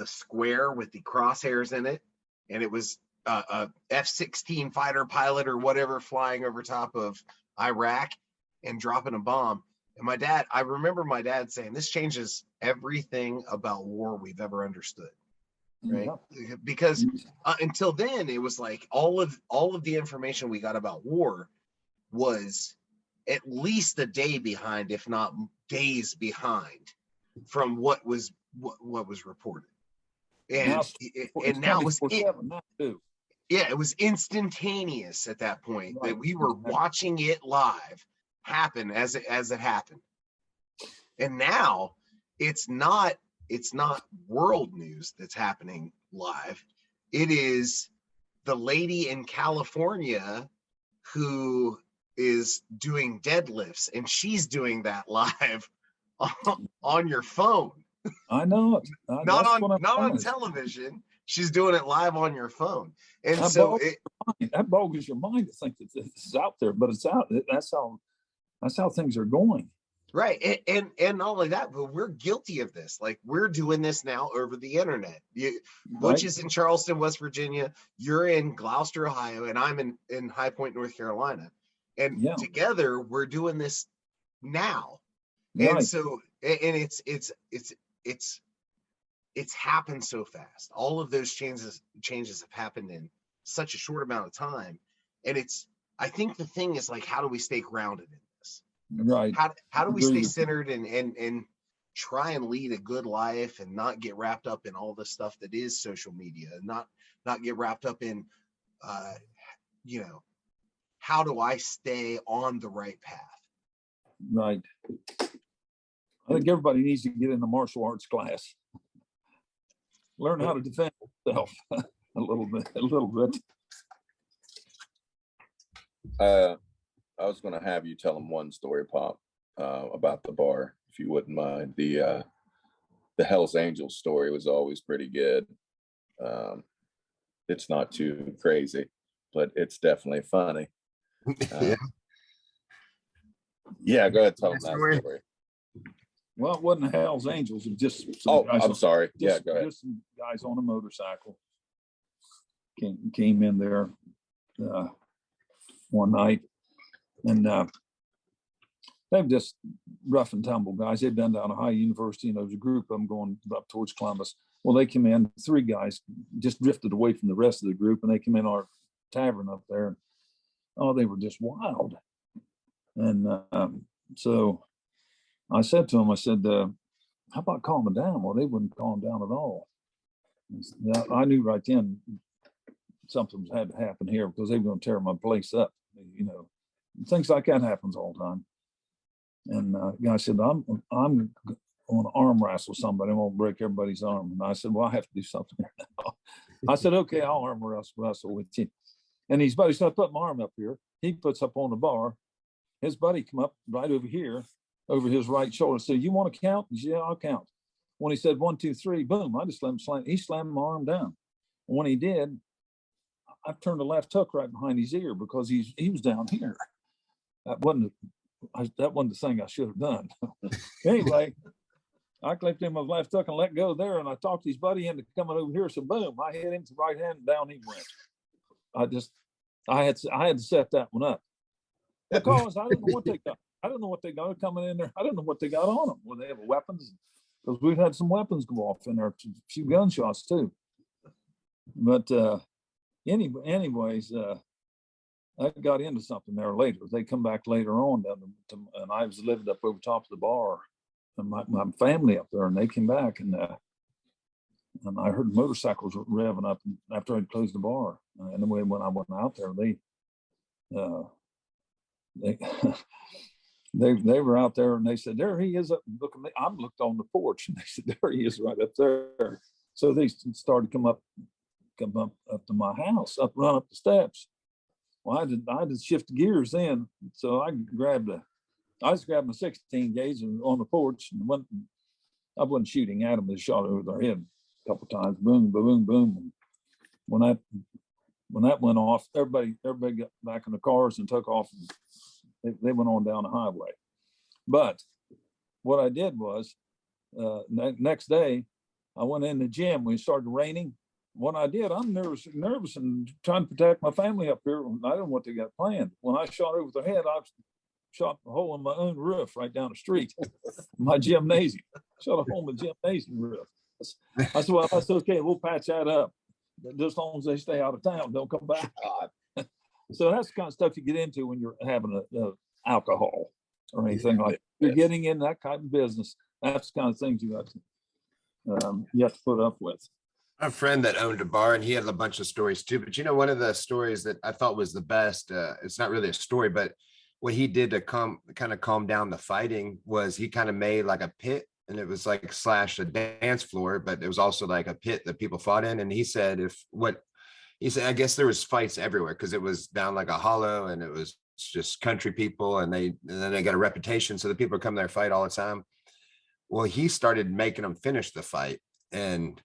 square with the crosshairs in it, and it was a F-16 fighter pilot or whatever flying over top of Iraq and dropping a bomb. And I remember my dad saying, this changes everything about war we've ever understood. Right. Yeah. Because until then, it was like all of the information we got about war was at least a day behind, if not days behind, from what was reported. And now it was it was instantaneous at that point, right, that we were watching it live happen as it happened. And now it's not world news that's happening live. It is the lady in California who is doing deadlifts, and she's doing that live on your phone. I know it. Not on television. She's doing it live on your phone. And that boggles your mind to think that this is out there, but it's out. That's how things are going. Right. And not only that, but we're guilty of this. Like, we're doing this now over the internet. Butch is in Charleston, West Virginia. You're in Glouster, Ohio, and I'm in High Point, North Carolina. And together we're doing this now. Right. And so, and it's happened so fast. All of those changes have happened in such a short amount of time. And I think the thing is, like, how do we stay grounded in this? Right. How do we stay centered and try and lead a good life and not get wrapped up in all the stuff that is social media, and not get wrapped up in how do I stay on the right path? Right. I think everybody needs to get in the martial arts class. Learn how to defend yourself a little bit. I was going to have you tell them one story, Pop, about the bar, if you wouldn't mind. The Hells Angels story was always pretty good. It's not too crazy, but it's definitely funny. Yeah, go ahead, tell them that story. Well, it wasn't the Hells Angels. It was just I'm sorry. Go ahead. Just some guys on a motorcycle came in there one night, and they've just rough and tumble guys. They've been down to High University, and there was a group of them going up towards Columbus. Well, they came in, 3 guys just drifted away from the rest of the group, and they came in our tavern up there. And, they were just wild. And so I said to them, how about calming down? Well, they wouldn't calm down at all. I knew right then something had to happen here, because they were going to tear my place up. Things like that happens all the time. And the guy said, I'm going to arm wrestle somebody. I'm going to break everybody's arm. And I said, well, I have to do something here now. I said, okay, I'll arm wrestle with you. And his buddy said, I put my arm up here. He puts up on the bar. His buddy come up right over here, over his right shoulder. Said, you want to count? He said, yeah, I'll count. When he said 1, 2, 3, boom, I just let him slam. He slammed my arm down. And when he did, I turned a left hook right behind his ear, because he was down here. That wasn't the thing I should have done. Anyway, I clipped him with a left hook and let go there, and I talked his buddy into coming over here. So boom, I hit him with the right hand, and down he went. I had to set that one up, because I don't know what they got. I don't know what they got coming in there. I don't know what they got on them. Well, they have weapons, because we've had some weapons go off in there, a few gunshots too. But anyways, I got into something there later. They come back later on, and I was lived up over top of the bar my family up there, and they came back, and I heard motorcycles revving up after I'd closed the bar. And then when I went out there, they were out there, and they said, "There he is up looking." I looked on the porch, and they said, "There he is right up there." So they started to come up to my house, run up the steps. Well, I just shift gears then. So I just grabbed my 16 gauge and on the porch, and I wasn't shooting at them. I shot over their head a couple times. Boom, boom, boom. And when that went off, everybody got back in the cars and took off. And they went on down the highway. But what I did was, next day, I went in the gym when it started raining. What I did, I'm nervous and trying to protect my family up here. I didn't know what they got planned. When I shot over their head, I shot a hole in my own roof right down the street, my gymnasium. Shot a hole in the gymnasium roof. I said, well, that's okay. We'll patch that up. Just as long as they stay out of town, don't come back. So that's the kind of stuff you get into when you're having alcohol or anything like that. You're getting in that kind of business. That's the kind of things you have to put up with. A friend that owned a bar, and he had a bunch of stories too. But one of the stories that I thought was the best, it's not really a story, but what he did to calm down the fighting was he kind of made like a pit, and it was like / a dance floor, but it was also like a pit that people fought in. And he said, I guess there was fights everywhere because it was down like a hollow, and it was just country people, and then they got a reputation, so the people come there fight all the time. Well, he started making them finish the fight, and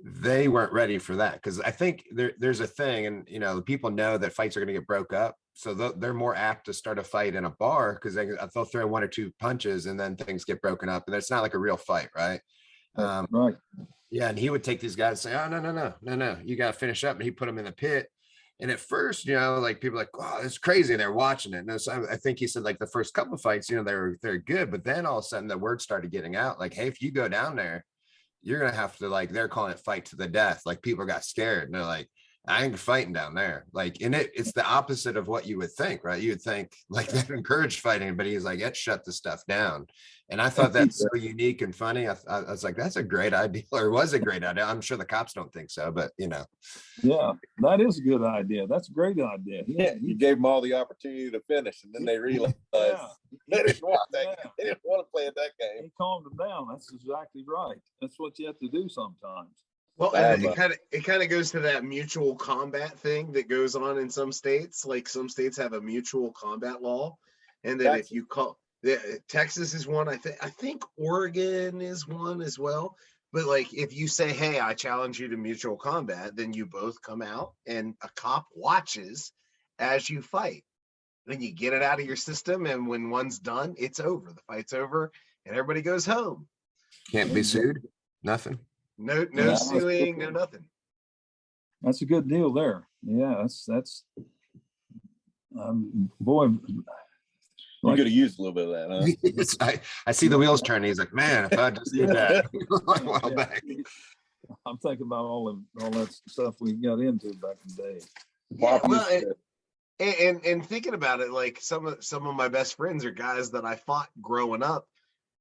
they weren't ready for that, because I think there's a thing, and people know that fights are going to get broke up, so they're more apt to start a fight in a bar because they'll throw 1 or 2 punches and then things get broken up, and it's not like a real fight, right? Right. Yeah, and he would take these guys and say, "Oh, no, you got to finish up," and he put them in the pit. And at first, like people like, "Wow, it's crazy," and they're watching it. And so I think he said like the first couple of fights, they're good, but then all of a sudden the word started getting out, like, "Hey, if you go down there, you're gonna have to," like, they're calling it fight to the death. Like people got scared, and they're like, "I ain't fighting down there." Like, and it's the opposite of what you would think, right? You would think like that encouraged fighting, but he's like, "It shut the stuff down." And I thought that's so unique and funny. I was like, that's a great idea, or was a great idea. I'm sure the cops don't think so, but Yeah, that is a good idea. That's a great idea. Yeah, you gave them all the opportunity to finish, and then they realized they didn't want to play at that game. He calmed them down. That's exactly right. That's what you have to do sometimes. Well, and it kind of goes to that mutual combat thing that goes on in some states. Like some states have a mutual combat law, and that if you call Texas is one, I think Oregon is one as well. But like if you say, "Hey, I challenge you to mutual combat," then you both come out, and a cop watches as you fight. Then you get it out of your system, and when one's done, it's over. The fight's over, and everybody goes home. can't be sued. Nothing. No suing, no nothing. That's a good deal there. Yeah, that's boy. You could have used a little bit of that, huh? I see the wheels turning. He's like, "Man, if I just did that a while back." I'm thinking about all that stuff we got into back in the day. Yeah, well, and thinking about it, like some of my best friends are guys that I fought growing up,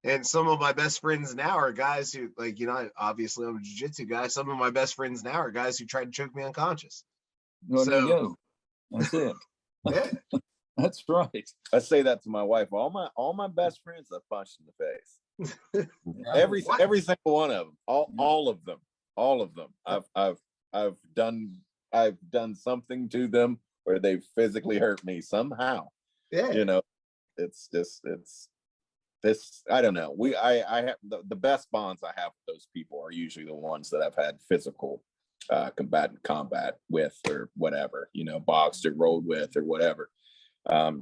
and some of my best friends now are guys who, like, obviously I'm a jiu-jitsu guy. Some of my best friends now are guys who tried to choke me unconscious. There you go. That's it. Yeah. That's right. I say that to my wife. All my best friends I've punched in the face. every single one of them. All of them. I've done something to them where they've physically hurt me somehow. Yeah. It's this. I don't know. I have the best bonds I have with those people are usually the ones that I've had physical combat with, or whatever, boxed or rolled with or whatever.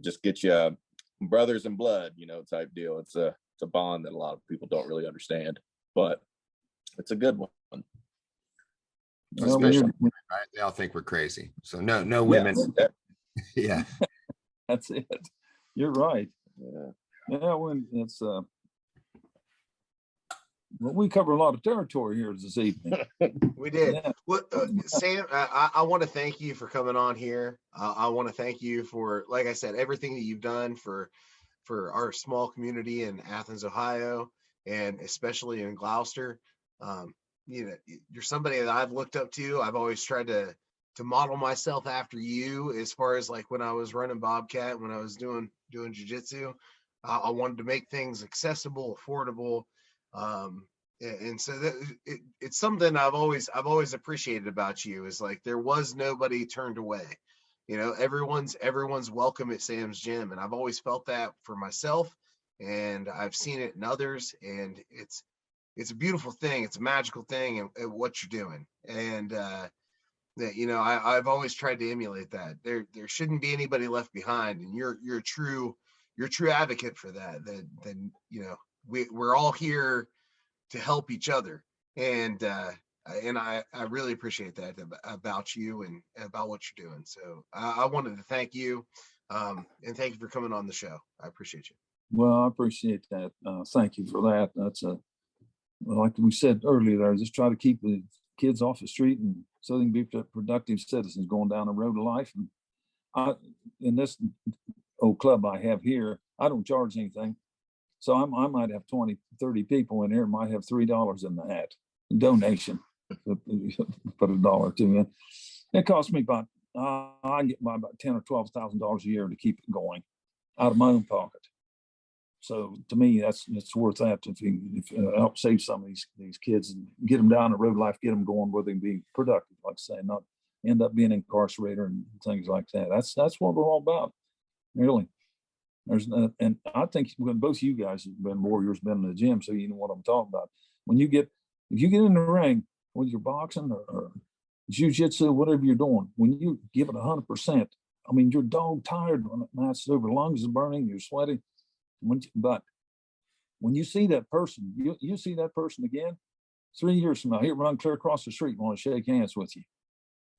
Just get you brothers in blood, type deal. It's a bond that a lot of people don't really understand, but it's a good one. Especially women, right? They all think we're crazy. So no women. Yeah. That's it. You're right. Yeah. When it's well, we cover a lot of territory here this evening. We did. Yeah. Well, Sam, I want to thank you for coming on here. I want to thank you for, like I said, everything that you've done for our small community in Athens, Ohio. and especially in Glouster. You know, you're somebody that I've looked up to. I've always tried to model myself after you, as far as like when I was running Bobcat, when I was doing jiu-jitsu. I wanted to make things accessible, affordable. And so it's something I've always appreciated about you, is like there was nobody turned away. You know, everyone's welcome at Sam's Gym, and I've always felt that for myself, and I've seen it in others, and it's a beautiful thing. It's a magical thing, and what you're doing, and that, you know, I've always tried to emulate that. There shouldn't be anybody left behind, and you're a true advocate for that. That you know, we're all here to help each other, and I really appreciate that about you and about what you're doing. So I wanted to thank you, and thank you for coming on the show. I appreciate you. Well, I appreciate that. Thank you for that. That's like we said earlier there, just try to keep the kids off the street and so they can be productive citizens going down the road of life. And in this old club I have here, I don't charge anything. So I might have 20, 30 people in here, might have $3 in the hat, donation, put $1 or $2 in. It costs me about, I get by about $10,000 or $12,000 a year to keep it going out of my own pocket. So to me, it's worth that if you help save some of these kids and get them down the road of life, get them going where they can be productive, like I say, not end up being incarcerated and things like that. That's what we're all about, really. And I think when both you guys have been warriors, been in the gym, so you know what I'm talking about. When if you get in the ring, whether you're boxing or jiu-jitsu, whatever you're doing, when you give it 100%, I mean, you're dog tired when the match is over, lungs are burning, you're sweaty. But when you see that person, you see that person again 3 years from now, he'll run clear across the street and want to shake hands with you.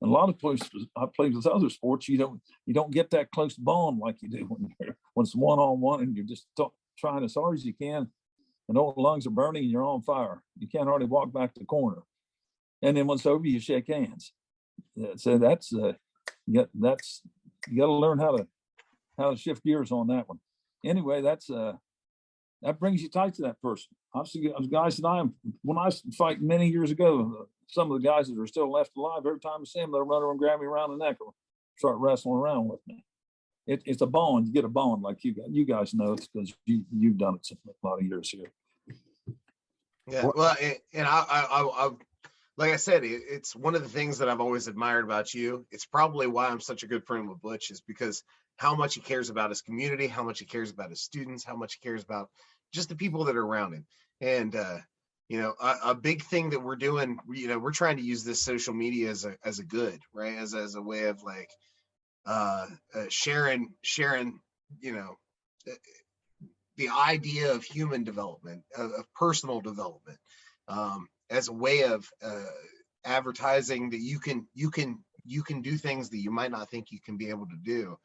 And a lot of places I played with other sports, you don't get that close bond like you do when it's one-on-one and you're just trying as hard as you can, and all the lungs are burning and you're on fire. You can't hardly walk back to the corner. And then when it's over, you shake hands. So that's you got to learn how to shift gears on that one. Anyway, that brings you tight to that person. Obviously, guys that when I fight many years ago, some of the guys that are still left alive, every time I see them, they'll run over and grab me around the neck or start wrestling around with me. It's a bond. You get a bond like you guys know. It's because you've done it a lot of years here. Yeah, well, and I like I said, it's one of the things that I've always admired about you. It's probably why I'm such a good friend with Butch, is because how much he cares about his community, how much he cares about his students, how much he cares about just the people that are around him. And you know, a big thing that we're doing, you know, we're trying to use this social media as a good, right, as a way of like sharing, you know, the idea of human development, of personal development, as a way of advertising that you can do things that you might not think you can be able to do.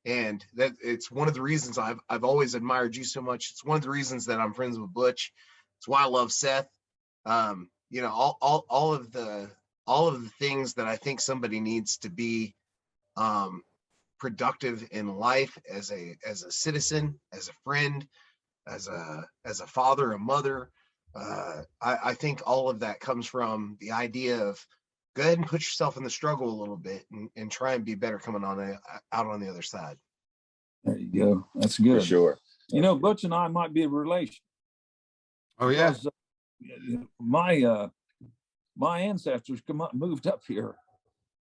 And that it's one of the reasons I've always admired you so much. It's one of the reasons that I'm friends with Butch. It's why I love Seth. You know, all of the things that I think somebody needs to be productive in life, as a citizen, as a friend, as a father, a mother. I think all of that comes from the idea of go ahead and put yourself in the struggle a little bit and try and be better coming out on the other side. There you go. That's good. For sure. You know, Butch and I might be a relation. Oh yeah. Because, my ancestors moved up here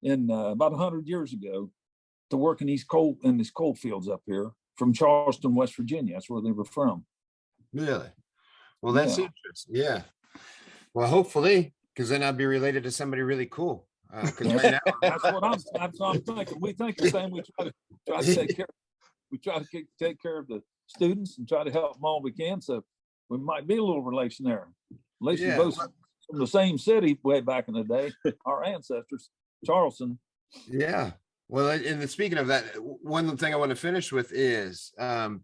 in about 100 years ago to work in these coal fields up here from Charleston, West Virginia. That's where they were from. Really? Well, that's interesting. Yeah. Well, hopefully, because then I'd be related to somebody really cool. Because right now, that's what I'm thinking. We think the same. We try to take care. We try to take care of the students and try to help them all we can. So we might be a little relation there. At least we both from the same city way back in the day. Our ancestors, Charleston. Yeah. Well, and speaking of that, one thing I want to finish with is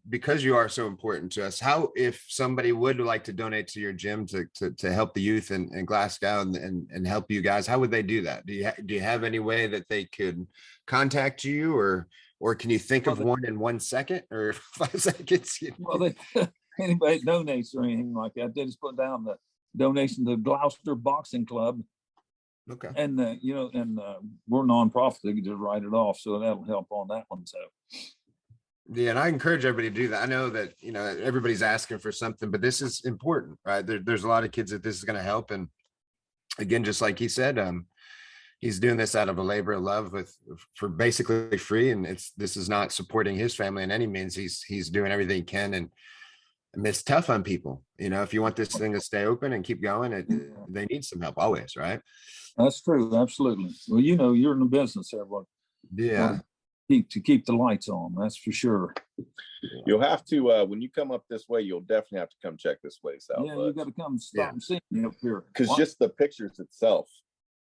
because you are so important to us, how, if somebody would like to donate to your gym to help the youth in Glasgow and help you guys, how would they do that? Do you have any way that they could contact you, or can you think of one in 1 second or 5 seconds? Well, anybody donates or anything like that, they just put down the donation to the Glouster Boxing Club. Okay. And, we're nonprofit. They can just write it off. So that'll help on that one. So. Yeah, and I encourage everybody to do that. I know that, you know, everybody's asking for something, but this is important, right? There's a lot of kids that this is going to help. And again, just like he said, he's doing this out of a labor of love for basically free. And this is not supporting his family in any means. He's doing everything he can. And it's tough on people. You know, if you want this thing to stay open and keep going, they need some help always, right? That's true. Absolutely. Well, you know, you're in the business, everyone. Yeah. To keep the lights on, that's for sure. You'll have to when you come up this way, you'll definitely have to come check this place out. Yeah, you got to come stop and see me up here. Because just the pictures itself,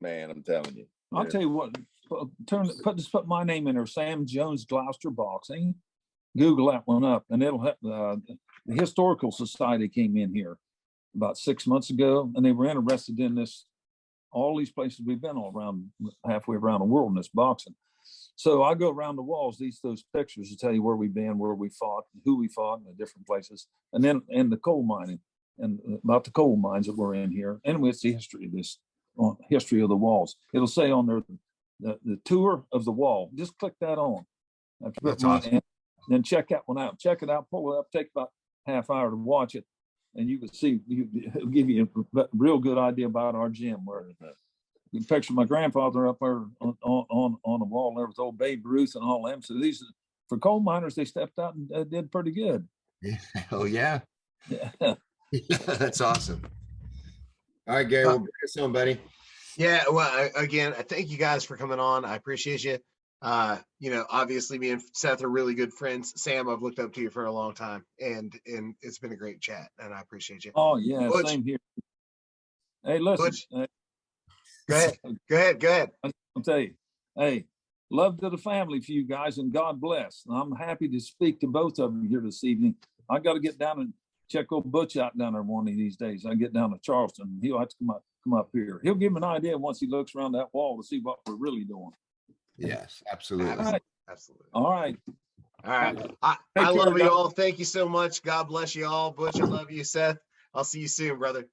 man, I'm telling you. I'll tell you what. Put my name in there, Sam Jones Glouster Boxing. Google that one up, and it'll have the Historical Society came in here about 6 months ago, and they were interested in this. All these places we've been all around, halfway around the world in this boxing. So I go around the walls, those pictures to tell you where we've been, where we fought, who we fought in the different places, and then the coal mining and about the coal mines that were in here. And it's the history of this, history of the walls. It'll say on there the tour of the wall. Just click that on. That's awesome. Then check that one out. Check it out, pull it up, take about half hour to watch it. And you can see, it'll give you a real good idea about our gym. Where you can picture my grandfather up there on the wall there with old Babe Ruth and all them. So these, for coal miners, they stepped out and did pretty good. Yeah. Oh yeah. Yeah. That's awesome. All right, Gary, we'll bring us on, buddy. Yeah, well, again, I thank you guys for coming on. I appreciate you. You know, obviously me and Seth are really good friends. Sam, I've looked up to you for a long time, and it's been a great chat, and I appreciate you. Oh yeah, Butch. same here. Hey, listen. Butch. Go ahead. I'll tell you. Hey, love to the family for you guys, and God bless. And I'm happy to speak to both of them here this evening. I got to get down and check old Butch out down there one of these days. I get down to Charleston. He'll have to come up here. He'll give him an idea once he looks around that wall to see what we're really doing. Yes, absolutely. All right. Absolutely. All right. I love you all. Thank you so much. God bless you all. Butch, I love you. Seth, I'll see you soon, brother.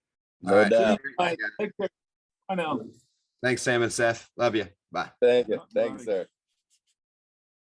All right. All right. Take care. Bye now. Thanks, Sam and Seth. Love you. Bye. Thank you. Thanks, sir.